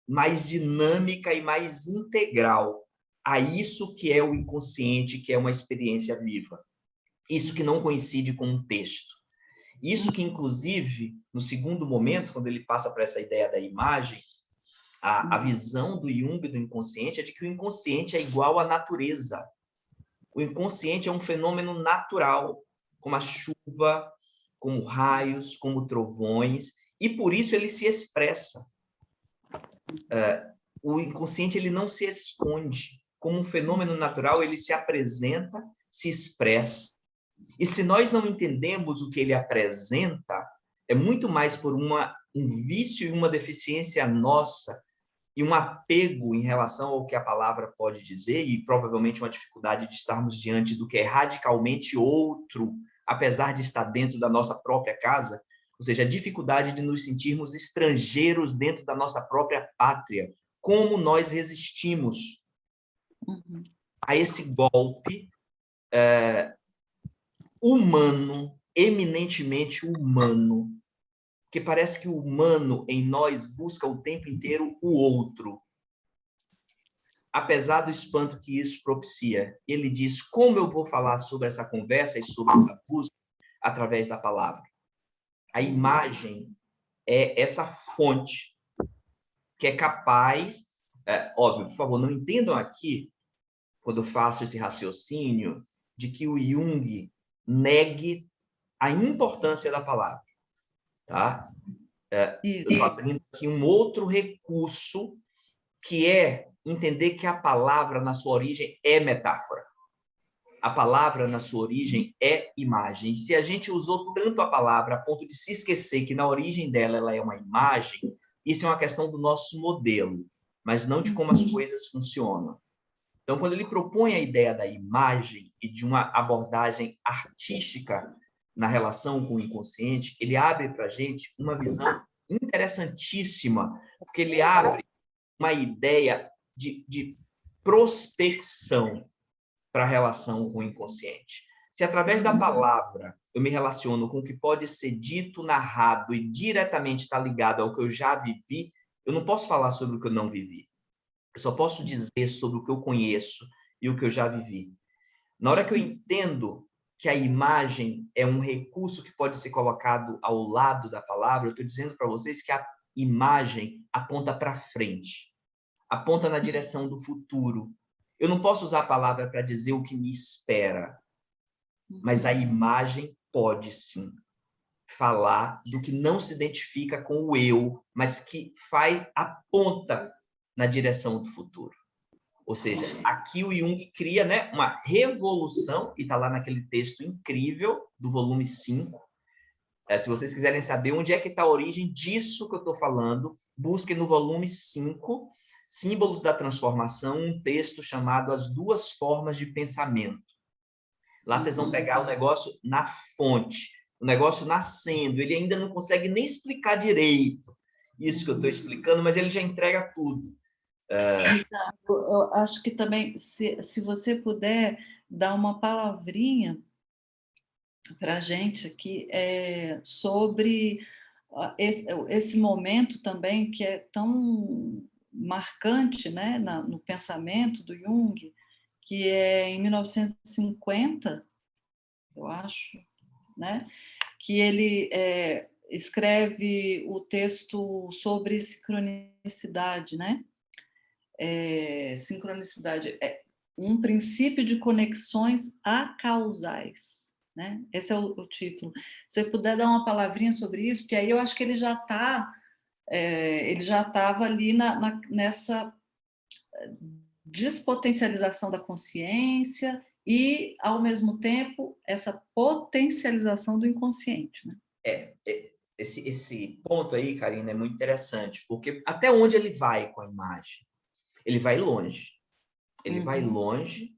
S3: mais dinâmica e mais integral a isso que é o inconsciente, que é uma experiência viva. Isso que não coincide com um texto. Isso que, inclusive, no segundo momento, quando ele passa para essa ideia da imagem, a visão do Jung do inconsciente é de que o inconsciente é igual à natureza. O inconsciente é um fenômeno natural, como a chuva, como raios, como trovões, e por isso ele se expressa. O inconsciente ele não se esconde. Como um fenômeno natural, ele se apresenta, se expressa. E se nós não entendemos o que ele apresenta, é muito mais por um vício e uma deficiência nossa, e um apego em relação ao que a palavra pode dizer, e provavelmente uma dificuldade de estarmos diante do que é radicalmente outro, apesar de estar dentro da nossa própria casa, ou seja, a dificuldade de nos sentirmos estrangeiros dentro da nossa própria pátria. Como nós resistimos a esse golpe humano, eminentemente humano, que parece que o humano em nós busca o tempo inteiro o outro. Apesar do espanto que isso propicia, ele diz, como eu vou falar sobre essa conversa e sobre essa busca através da palavra? A imagem é essa fonte que é capaz, óbvio, por favor, não entendam aqui, quando eu faço esse raciocínio, de que o Jung negue a importância da palavra, tá? Eu estou abrindo aqui um outro recurso que é entender que a palavra, na sua origem, é metáfora. A palavra, na sua origem, é imagem. E se a gente usou tanto a palavra a ponto de se esquecer que, na origem dela, ela é uma imagem, isso é uma questão do nosso modelo, mas não de como as coisas funcionam. Então, quando ele propõe a ideia da imagem e de uma abordagem artística na relação com o inconsciente, ele abre para a gente uma visão interessantíssima, porque ele abre uma ideia de prospecção para a relação com o inconsciente. Se através da palavra eu me relaciono com o que pode ser dito, narrado e diretamente está ligado ao que eu já vivi, eu não posso falar sobre o que eu não vivi. Eu só posso dizer sobre o que eu conheço e o que eu já vivi. Na hora que eu entendo que a imagem é um recurso que pode ser colocado ao lado da palavra, eu estou dizendo para vocês que a imagem aponta para frente, aponta na direção do futuro. Eu não posso usar a palavra para dizer o que me espera, mas a imagem pode sim falar do que não se identifica com o eu, mas que aponta na direção do futuro. Ou seja, aqui o Jung cria, né, uma revolução, que está lá naquele texto incrível do volume 5. Se vocês quiserem saber onde é que está a origem disso que eu estou falando, busquem no volume 5, Símbolos da Transformação, um texto chamado As Duas Formas de Pensamento. Lá vocês vão pegar o negócio na fonte, o negócio nascendo. Ele ainda não consegue nem explicar direito isso que eu estou explicando, mas ele já entrega tudo.
S2: Eu acho que também, se você puder dar uma palavrinha para a gente aqui sobre esse momento também que é tão marcante, né, no pensamento do Jung, que é em 1950, eu acho, né, que ele escreve o texto sobre sincronicidade, né? Sincronicidade é um princípio de conexões acausais, né? Esse é o título. Se você puder dar uma palavrinha sobre isso, porque aí eu acho que ele já estava ali nessa despotencialização da consciência e, ao mesmo tempo, essa potencialização do inconsciente, né?
S3: Esse ponto aí, Karina, é muito interessante, porque até onde ele vai com a imagem? Ele vai longe. Ele vai longe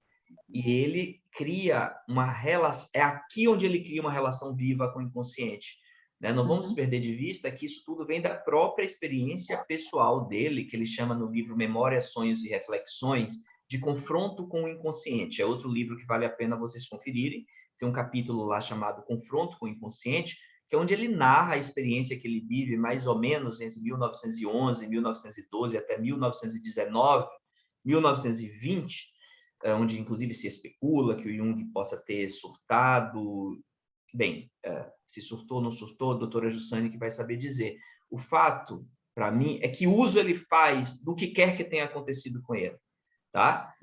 S3: e ele cria uma relação. É aqui onde ele cria uma relação viva com o inconsciente. Né? Não vamos perder de vista que isso tudo vem da própria experiência pessoal dele, que ele chama no livro Memórias, Sonhos e Reflexões, de confronto com o inconsciente. É outro livro que vale a pena vocês conferirem. Tem um capítulo lá chamado Confronto com o Inconsciente, que é onde ele narra a experiência que ele vive mais ou menos entre 1911, 1912 até 1919, 1920, onde inclusive se especula que o Jung possa ter surtado. Bem, se surtou ou não surtou, a doutora Jussane que vai saber dizer. O fato, para mim, é que uso ele faz do que quer que tenha acontecido com ele. Tá?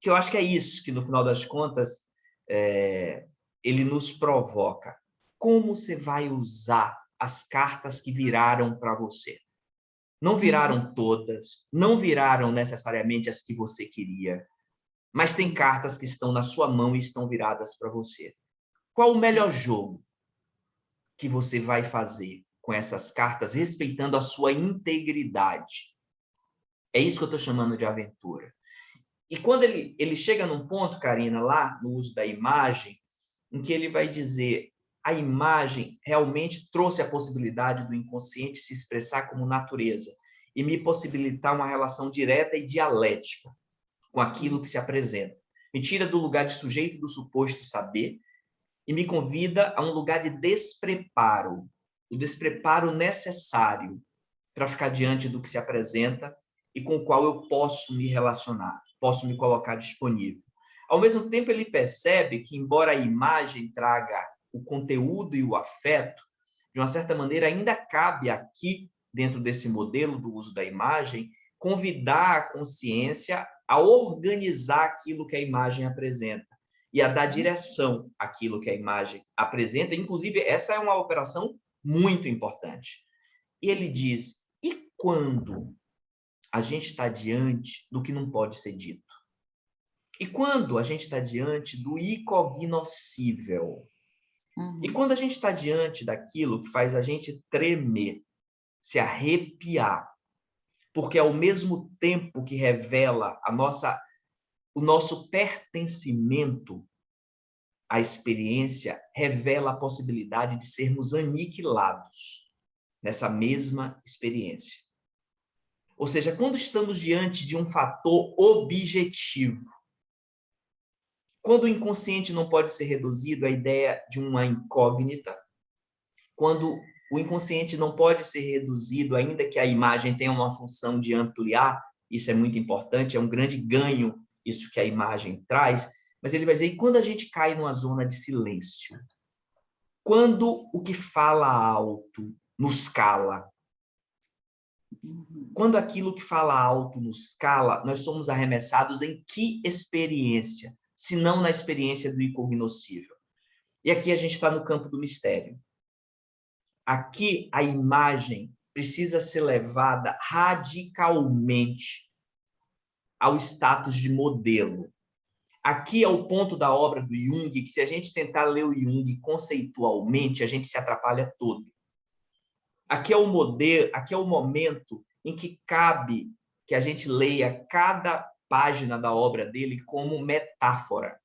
S3: Que eu acho que é isso que, no final das contas, ele nos provoca. Como você vai usar as cartas que viraram para você? Não viraram todas, não viraram necessariamente as que você queria, mas tem cartas que estão na sua mão e estão viradas para você. Qual o melhor jogo que você vai fazer com essas cartas, respeitando a sua integridade? É isso que eu estou chamando de aventura. E quando ele chega num ponto, Karina, lá no uso da imagem, em que ele vai dizer: a imagem realmente trouxe a possibilidade do inconsciente se expressar como natureza e me possibilitar uma relação direta e dialética com aquilo que se apresenta. Me tira do lugar de sujeito do suposto saber e me convida a um lugar de despreparo, o despreparo necessário para ficar diante do que se apresenta e com o qual eu posso me relacionar, posso me colocar disponível. Ao mesmo tempo, ele percebe que, embora a imagem traga o conteúdo e o afeto, de uma certa maneira, ainda cabe aqui, dentro desse modelo do uso da imagem, convidar a consciência a organizar aquilo que a imagem apresenta e a dar direção àquilo que a imagem apresenta. Inclusive, essa é uma operação muito importante. E ele diz: e quando a gente está diante do que não pode ser dito. E quando a gente está diante do incognoscível, e quando a gente está diante daquilo que faz a gente tremer, se arrepiar, porque ao mesmo tempo que revela o nosso pertencimento à experiência, revela a possibilidade de sermos aniquilados nessa mesma experiência. Ou seja, quando estamos diante de um fator objetivo, quando o inconsciente não pode ser reduzido à ideia de uma incógnita, quando o inconsciente não pode ser reduzido, ainda que a imagem tenha uma função de ampliar, isso é muito importante, é um grande ganho isso que a imagem traz, mas ele vai dizer, e quando a gente cai numa zona de silêncio? Quando o que fala alto nos cala? Quando aquilo que fala alto nos cala, nós somos arremessados em que experiência? Se não na experiência do incognoscível. E aqui a gente está no campo do mistério. Aqui a imagem precisa ser levada radicalmente ao status de modelo. Aqui é o ponto da obra do Jung, que se a gente tentar ler o Jung conceitualmente, a gente se atrapalha todo. Aqui é o modelo, aqui é o momento em que cabe que a gente leia cada página da obra dele como metáfora.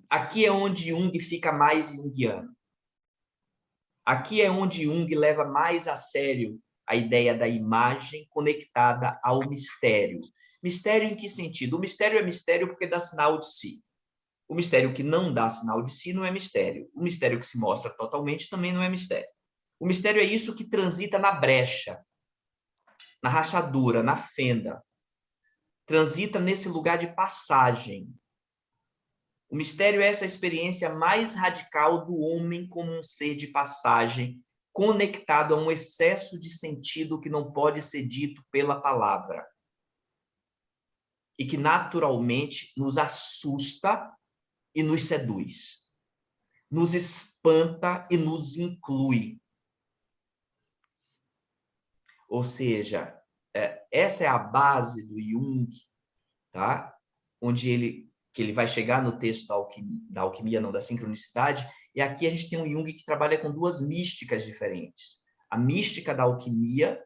S3: Aqui é onde Jung fica mais junguiano. Aqui é onde Jung leva mais a sério a ideia da imagem conectada ao mistério. Mistério em que sentido? O mistério é mistério porque dá sinal de si. O mistério que não dá sinal de si não é mistério. O mistério que se mostra totalmente também não é mistério. O mistério é isso que transita na brecha, na rachadura, na fenda. Transita nesse lugar de passagem. O mistério é essa experiência mais radical do homem como um ser de passagem, conectado a um excesso de sentido que não pode ser dito pela palavra. E que naturalmente nos assusta e nos seduz. Nos espanta e nos inclui. Ou seja, essa é a base do Jung, tá? Onde ele vai chegar no texto da alquimia, não, da sincronicidade, e aqui a gente tem um Jung que trabalha com duas místicas diferentes. A mística da alquimia,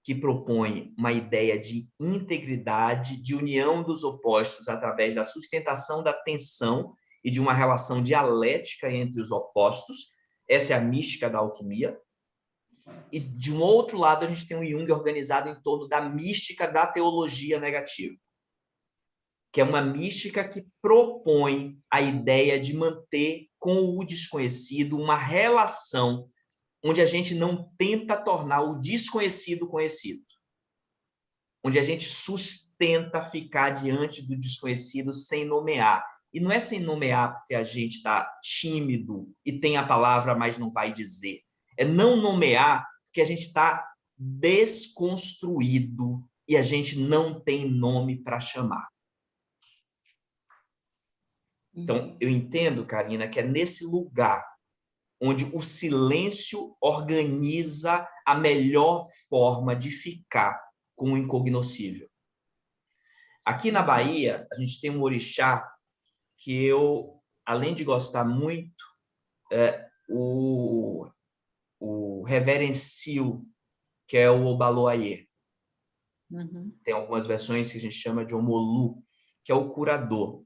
S3: que propõe uma ideia de integridade, de união dos opostos através da sustentação da tensão e de uma relação dialética entre os opostos. Essa é a mística da alquimia. E, de um outro lado, a gente tem um Jung organizado em torno da mística da teologia negativa, que é uma mística que propõe a ideia de manter com o desconhecido uma relação onde a gente não tenta tornar o desconhecido conhecido, onde a gente sustenta ficar diante do desconhecido sem nomear. E não é sem nomear porque a gente está tímido e tem a palavra, mas não vai dizer. É não nomear porque a gente está desconstruído e a gente não tem nome para chamar. Então, eu entendo, Karina, que é nesse lugar onde o silêncio organiza a melhor forma de ficar com o incognoscível. Aqui na Bahia, a gente tem um orixá que eu, além de gostar muito, o reverencio, que é o Obaloaiê. Tem algumas versões que a gente chama de Omolu, que é o curador.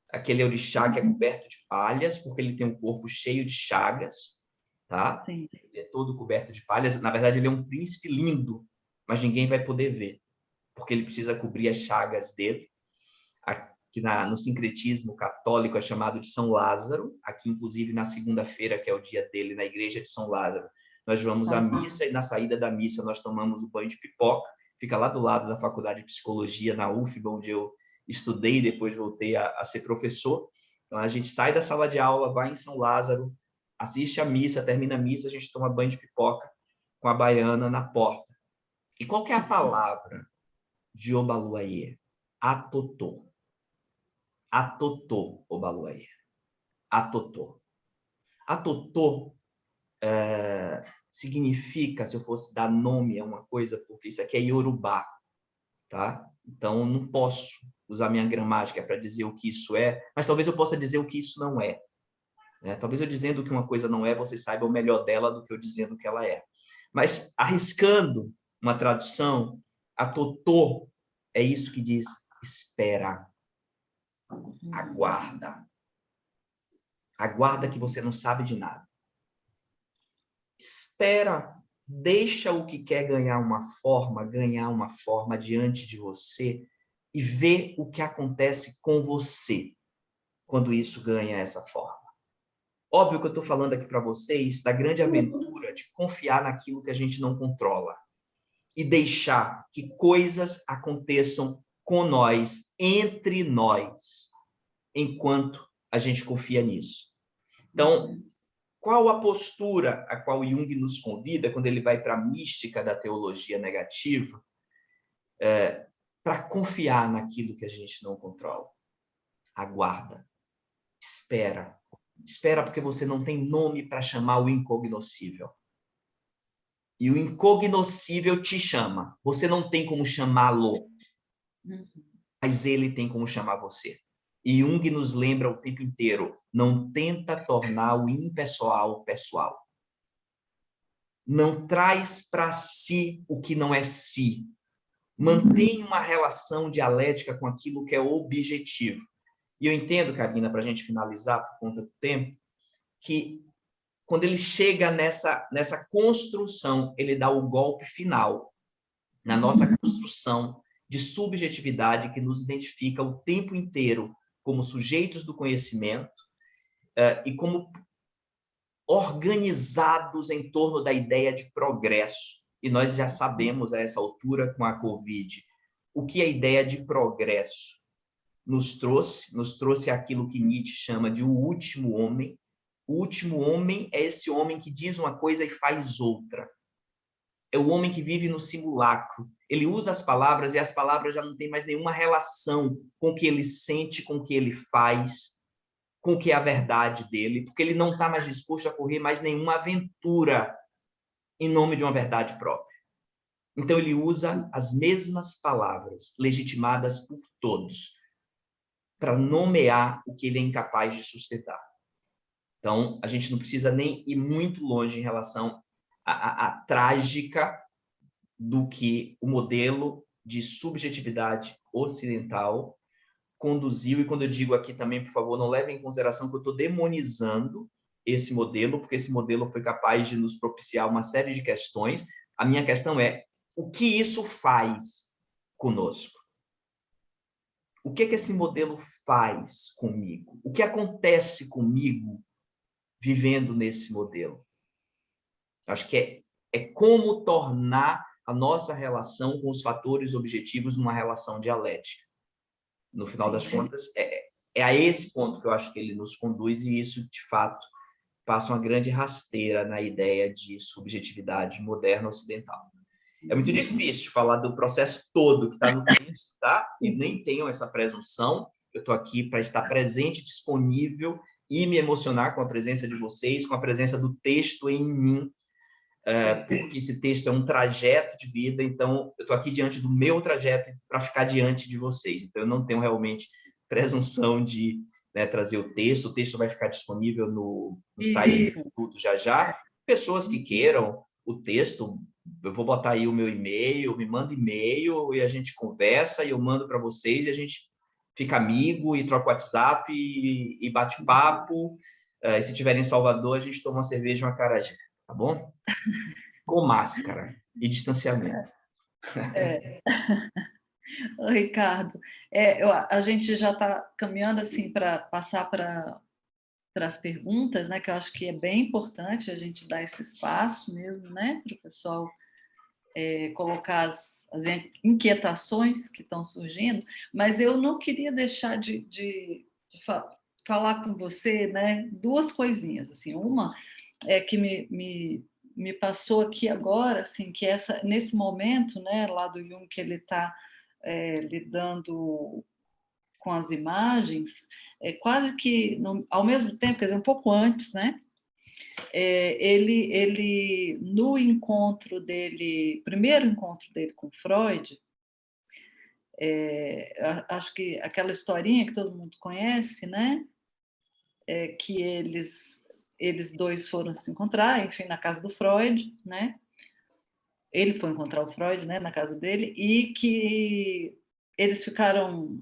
S3: Aquele orixá que é coberto de palhas, porque ele tem um corpo cheio de chagas, tá?
S2: Sim.
S3: Ele é todo coberto de palhas. Na verdade, ele é um príncipe lindo, mas ninguém vai poder ver, porque ele precisa cobrir as chagas dele. Aqui no sincretismo católico é chamado de São Lázaro. Aqui, inclusive, na segunda-feira, que é o dia dele, na igreja de São Lázaro, nós vamos à missa e na saída da missa nós tomamos o banho de pipoca. Fica lá do lado da Faculdade de Psicologia, na UFBA, onde eu estudei e depois voltei a ser professor. Então, a gente sai da sala de aula, vai em São Lázaro, assiste a missa, termina a missa, a gente toma banho de pipoca com a baiana na porta. E qual que é a palavra de Obaluaiê? Atotô. Atotô, Obaluaiê. Atotô. Atotô significa, se eu fosse dar nome a uma coisa, porque isso aqui é Yorubá, tá? Então, não posso usar minha gramática para dizer o que isso é, mas talvez eu possa dizer o que isso não é. Né? Talvez eu dizendo que uma coisa não é, você saiba o melhor dela do que eu dizendo que ela é. Mas, arriscando uma tradução, a Totô é isso que diz espera, aguarda. Aguarda que você não sabe de nada. Espera, deixa o que quer ganhar uma forma diante de você e vê o que acontece com você quando isso ganha essa forma. Óbvio que eu estou falando aqui para vocês da grande aventura de confiar naquilo que a gente não controla e deixar que coisas aconteçam com nós, entre nós, enquanto a gente confia nisso. Então, qual a postura a qual Jung nos convida quando ele vai para a mística da teologia negativa para confiar naquilo que a gente não controla? Aguarda, espera. Espera porque você não tem nome para chamar o incognoscível. E o incognoscível te chama. Você não tem como chamá-lo, mas ele tem como chamar você. E Jung nos lembra o tempo inteiro, não tenta tornar o impessoal pessoal. Não traz para si o que não é si. Mantém uma relação dialética com aquilo que é objetivo. E eu entendo, Karina, para a gente finalizar por conta do tempo, que quando ele chega nessa construção, ele dá o golpe final na nossa construção de subjetividade que nos identifica o tempo inteiro como sujeitos do conhecimento e como organizados em torno da ideia de progresso. E nós já sabemos a essa altura com a Covid o que a ideia de progresso nos trouxe aquilo que Nietzsche chama de o último homem. O último homem é esse homem que diz uma coisa e faz outra. É o homem que vive no simulacro. Ele usa as palavras e as palavras já não têm mais nenhuma relação com o que ele sente, com o que ele faz, com o que é a verdade dele, porque ele não está mais disposto a correr mais nenhuma aventura em nome de uma verdade própria. Então ele usa as mesmas palavras, legitimadas por todos, para nomear o que ele é incapaz de sustentar. Então, a gente não precisa nem ir muito longe em relação à trágica do que o modelo de subjetividade ocidental conduziu. E quando eu digo aqui também, por favor, não levem em consideração que eu estou demonizando esse modelo, porque esse modelo foi capaz de nos propiciar uma série de questões. A minha questão é, o que isso faz conosco? O que esse modelo faz comigo? O que acontece comigo vivendo nesse modelo? Acho que é como tornar a nossa relação com os fatores objetivos numa relação dialética. No final das contas, é a esse ponto que eu acho que ele nos conduz, e isso, de fato, passa uma grande rasteira na ideia de subjetividade moderna ocidental. É muito difícil falar do processo todo que está no texto, tá? E nem tenho essa presunção. Eu estou aqui para estar presente, disponível e me emocionar com a presença de vocês, com a presença do texto em mim, porque esse texto é um trajeto de vida, então eu estou aqui diante do meu trajeto para ficar diante de vocês. Então eu não tenho realmente presunção de trazer o texto vai ficar disponível no site do Instituto já. Pessoas que queiram o texto, eu vou botar aí o meu e-mail, me manda e-mail e a gente conversa e eu mando para vocês e a gente fica amigo e troca WhatsApp e bate papo. E se tiver em Salvador, a gente toma uma cerveja e uma acarajé, tá bom? Com máscara e distanciamento.
S2: Ricardo, a gente já está caminhando assim para passar para as perguntas, né? Que eu acho que é bem importante a gente dar esse espaço mesmo, né? Para o pessoal colocar as inquietações que estão surgindo, mas eu não queria deixar de falar com você, né? Duas coisinhas, assim, uma é que me passou aqui agora, assim, que nesse momento, né, lá do Jung, que ele está lidando com as imagens, quase que ao mesmo tempo, quer dizer, um pouco antes, né? Ele no encontro dele, primeiro encontro dele com Freud, Acho que aquela historinha que todo mundo conhece, né? Que eles dois foram se encontrar, enfim, na casa do Freud, né? Ele foi encontrar o Freud, né, na casa dele, e que eles ficaram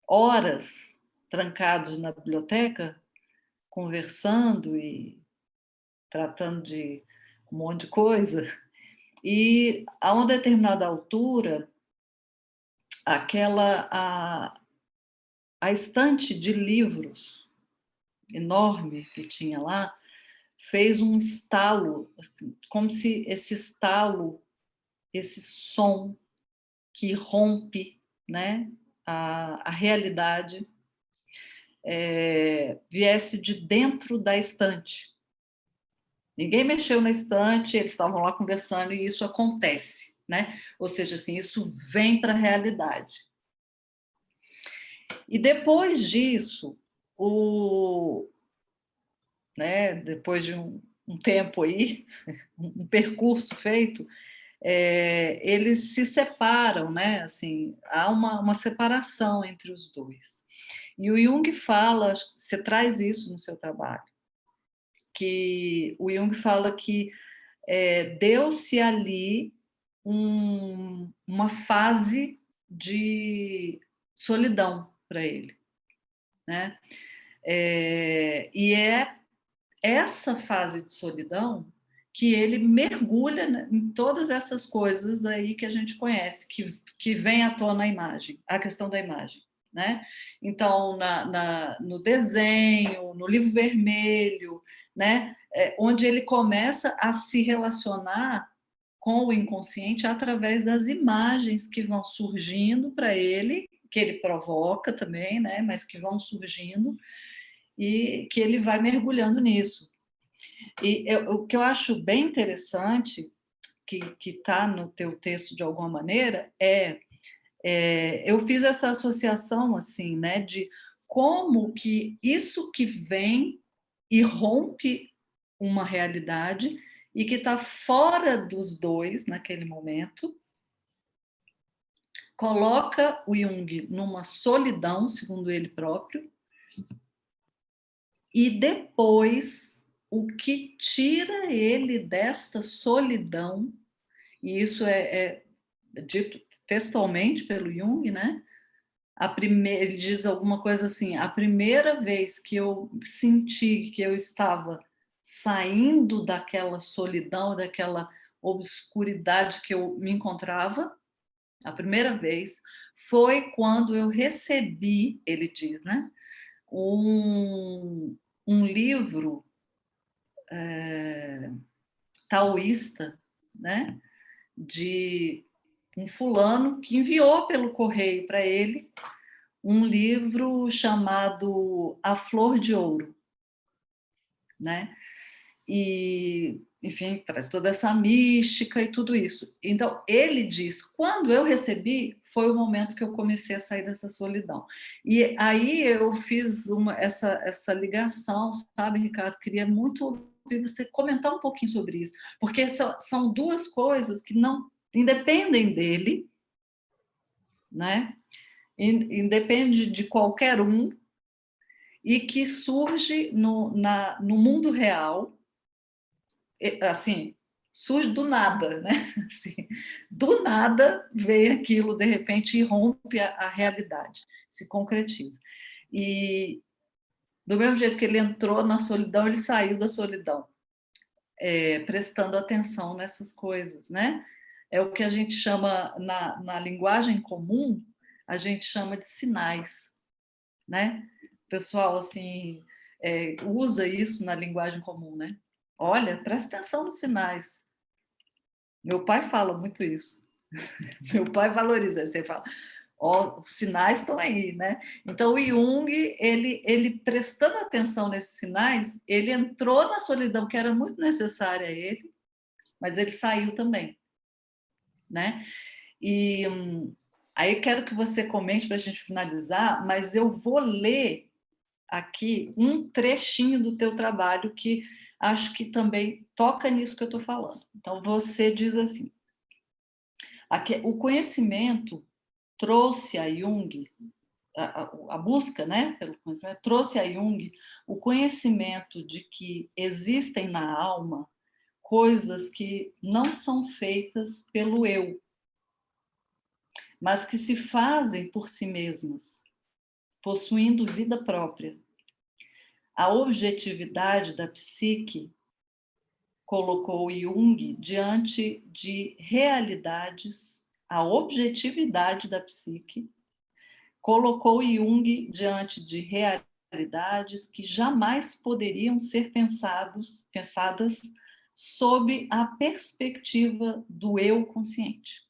S2: horas trancados na biblioteca, conversando e tratando de um monte de coisa. E a uma determinada altura, a estante de livros enorme que tinha lá fez um estalo, assim, como se esse estalo, esse som que rompe, né, a realidade, viesse de dentro da estante. Ninguém mexeu na estante, eles estavam lá conversando e isso acontece, né? Ou seja, assim, isso vem para a realidade. E depois disso, depois de um tempo aí, um percurso feito, eles se separam, né? Assim, há uma separação entre os dois. E o Jung fala, você traz isso no seu trabalho, que o Jung fala que deu-se ali uma fase de solidão para ele, né? E é essa fase de solidão que ele mergulha em todas essas coisas aí que a gente conhece, que vem à tona a questão da imagem, né? Então, no desenho, no livro vermelho, né? Onde ele começa a se relacionar com o inconsciente através das imagens que vão surgindo para ele, que ele provoca também, né? Mas que vão surgindo e que ele vai mergulhando nisso. E o que eu acho bem interessante, que está no teu texto de alguma maneira, eu fiz essa associação assim, né, de como que isso que vem e rompe uma realidade e que está fora dos dois naquele momento, coloca o Jung numa solidão, segundo ele próprio, e depois o que tira ele desta solidão, e isso é dito textualmente pelo Jung, né? Ele diz alguma coisa assim: a primeira vez que eu senti que eu estava saindo daquela solidão, daquela obscuridade que eu me encontrava, a primeira vez foi quando eu recebi, ele diz, né? Um livro taoísta, né? De um fulano que enviou pelo correio para ele um livro chamado A Flor de Ouro, né? E, enfim, traz toda essa mística e tudo isso. Então, ele diz, quando eu recebi, foi o momento que eu comecei a sair dessa solidão. E aí eu fiz essa ligação, sabe, Ricardo? Queria muito ouvir você comentar um pouquinho sobre isso, porque são duas coisas que não independem dele, né? Independe de qualquer um, e que surge no mundo real, assim, surge do nada, né? Assim, do nada vem aquilo, de repente, e rompe a realidade, se concretiza. E do mesmo jeito que ele entrou na solidão, ele saiu da solidão, prestando atenção nessas coisas, né? É o que a gente chama, na linguagem comum, a gente chama de sinais, né? O pessoal, assim, usa isso na linguagem comum, né? Olha, presta atenção nos sinais. Meu pai fala muito isso. Meu pai valoriza. Você fala, ó, os sinais estão aí, né? Então, o Jung, ele prestando atenção nesses sinais, ele entrou na solidão que era muito necessária a ele, mas ele saiu também, né? E aí quero que você comente para a gente finalizar, mas eu vou ler aqui um trechinho do teu trabalho que acho que também toca nisso que eu estou falando. Então, você diz assim: o conhecimento trouxe a Jung, a busca, né, pelo conhecimento, trouxe a Jung o conhecimento de que existem na alma coisas que não são feitas pelo eu, mas que se fazem por si mesmas, possuindo vida própria. A objetividade da psique colocou Jung diante de realidades, a objetividade da psique colocou Jung diante de realidades que jamais poderiam ser pensadas sob a perspectiva do eu consciente.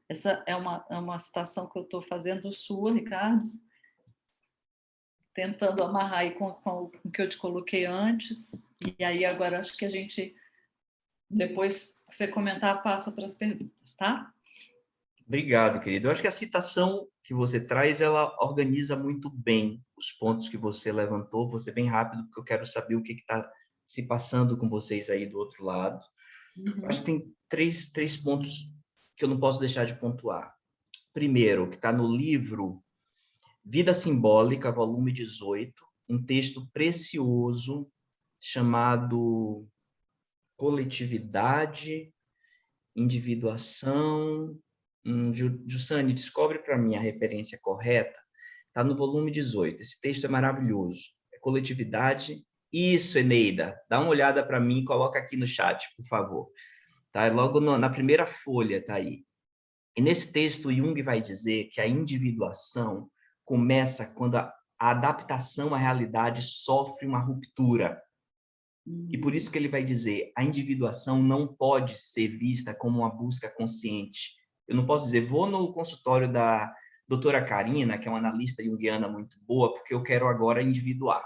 S2: Essa é uma citação que eu estou fazendo sua, Ricardo, tentando amarrar aí com o que eu te coloquei antes, e aí agora acho que a gente, depois que você comentar, passa para as perguntas, tá?
S3: Obrigado, querido. Eu acho que a citação que você traz, ela organiza muito bem os pontos que você levantou. Vou ser bem rápido, porque eu quero saber o que está se passando com vocês aí do outro lado. Acho que tem três pontos que eu não posso deixar de pontuar. Primeiro, que está no livro Vida Simbólica, volume 18, um texto precioso chamado Coletividade, Individuação. Jussane, descobre para mim a referência correta. Está no volume 18. Esse texto é maravilhoso. É coletividade. Isso, Eneida. Dá uma olhada para mim e coloca aqui no chat, por favor. Tá? Logo na primeira folha está aí. E nesse texto, Jung vai dizer que a individuação começa quando a adaptação à realidade sofre uma ruptura. E por isso que ele vai dizer, a individuação não pode ser vista como uma busca consciente. Eu não posso dizer, vou no consultório da doutora Karina, que é uma analista junguiana muito boa, porque eu quero agora individuar.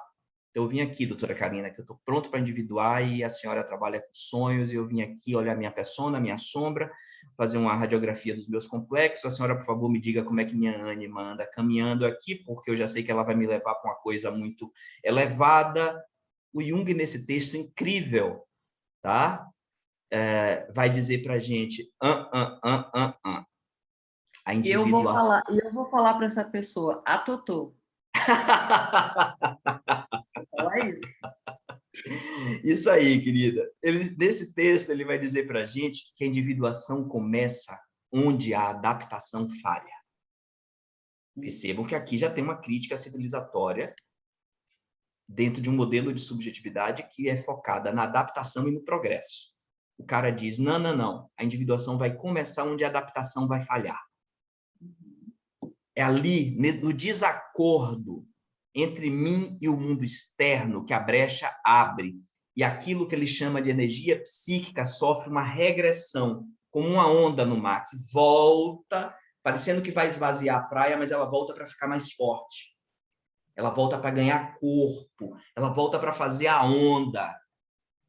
S3: Então, eu vim aqui, doutora Karina, que eu estou pronto para individuar e a senhora trabalha com sonhos, e eu vim aqui olhar minha persona, minha sombra, fazer uma radiografia dos meus complexos. A senhora, por favor, me diga como é que minha ânima anda caminhando aqui, porque eu já sei que ela vai me levar para uma coisa muito elevada. O Jung, nesse texto incrível, tá? Vai dizer para a gente, a individuação.
S2: E eu vou falar para essa pessoa, a Totô. Vou falar isso.
S3: Isso aí, querida. Nesse texto, ele vai dizer para a gente que a individuação começa onde a adaptação falha. Percebam que aqui já tem uma crítica civilizatória dentro de um modelo de subjetividade que é focada na adaptação e no progresso. O cara diz, não, a individuação vai começar onde a adaptação vai falhar. É ali, no desacordo entre mim e o mundo externo, que a brecha abre, e aquilo que ele chama de energia psíquica sofre uma regressão, como uma onda no mar, que volta, parecendo que vai esvaziar a praia, mas ela volta para ficar mais forte. Ela volta para ganhar corpo, ela volta para fazer a onda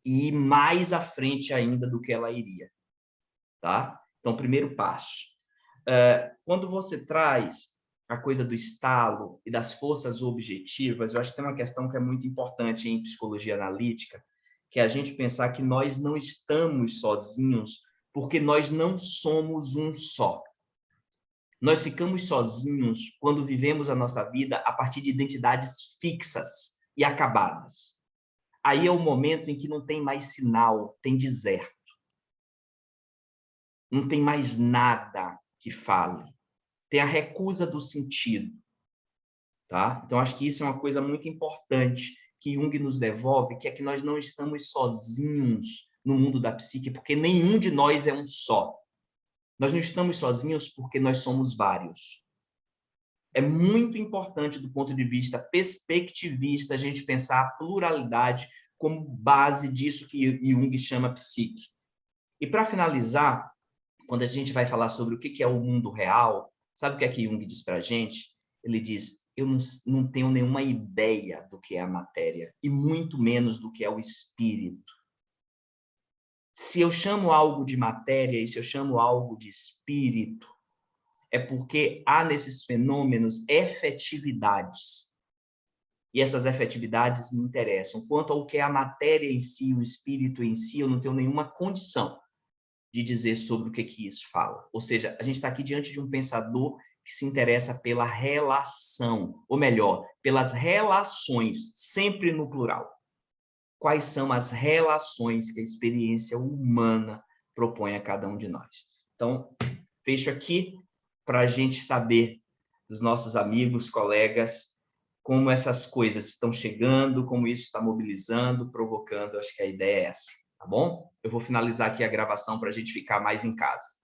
S3: e ir mais à frente ainda do que ela iria. Tá? Então, primeiro passo. Quando você traz a coisa do estalo e das forças objetivas, eu acho que tem uma questão que é muito importante em psicologia analítica, que é a gente pensar que nós não estamos sozinhos porque nós não somos um só. Nós ficamos sozinhos quando vivemos a nossa vida a partir de identidades fixas e acabadas. Aí é o momento em que não tem mais sinal, tem deserto. Não tem mais nada que fale. Tem a recusa do sentido. Tá? Então, acho que isso é uma coisa muito importante que Jung nos devolve, que é que nós não estamos sozinhos no mundo da psique, porque nenhum de nós é um só. Nós não estamos sozinhos porque nós somos vários. É muito importante, do ponto de vista perspectivista, a gente pensar a pluralidade como base disso que Jung chama psique. E, para finalizar, quando a gente vai falar sobre o que é o mundo real, sabe o que é que Jung diz para a gente? Ele diz, eu não tenho nenhuma ideia do que é a matéria, e muito menos do que é o espírito. Se eu chamo algo de matéria e se eu chamo algo de espírito, é porque há nesses fenômenos efetividades. E essas efetividades me interessam. Quanto ao que é a matéria em si, o espírito em si, eu não tenho nenhuma condição de dizer sobre o que isso fala. Ou seja, a gente está aqui diante de um pensador que se interessa pela relação, ou melhor, pelas relações, sempre no plural. Quais são as relações que a experiência humana propõe a cada um de nós? Então, fecho aqui para a gente saber dos nossos amigos, colegas, como essas coisas estão chegando, como isso está mobilizando, provocando. Acho que a ideia é essa, tá bom? Eu vou finalizar aqui a gravação para a gente ficar mais em casa.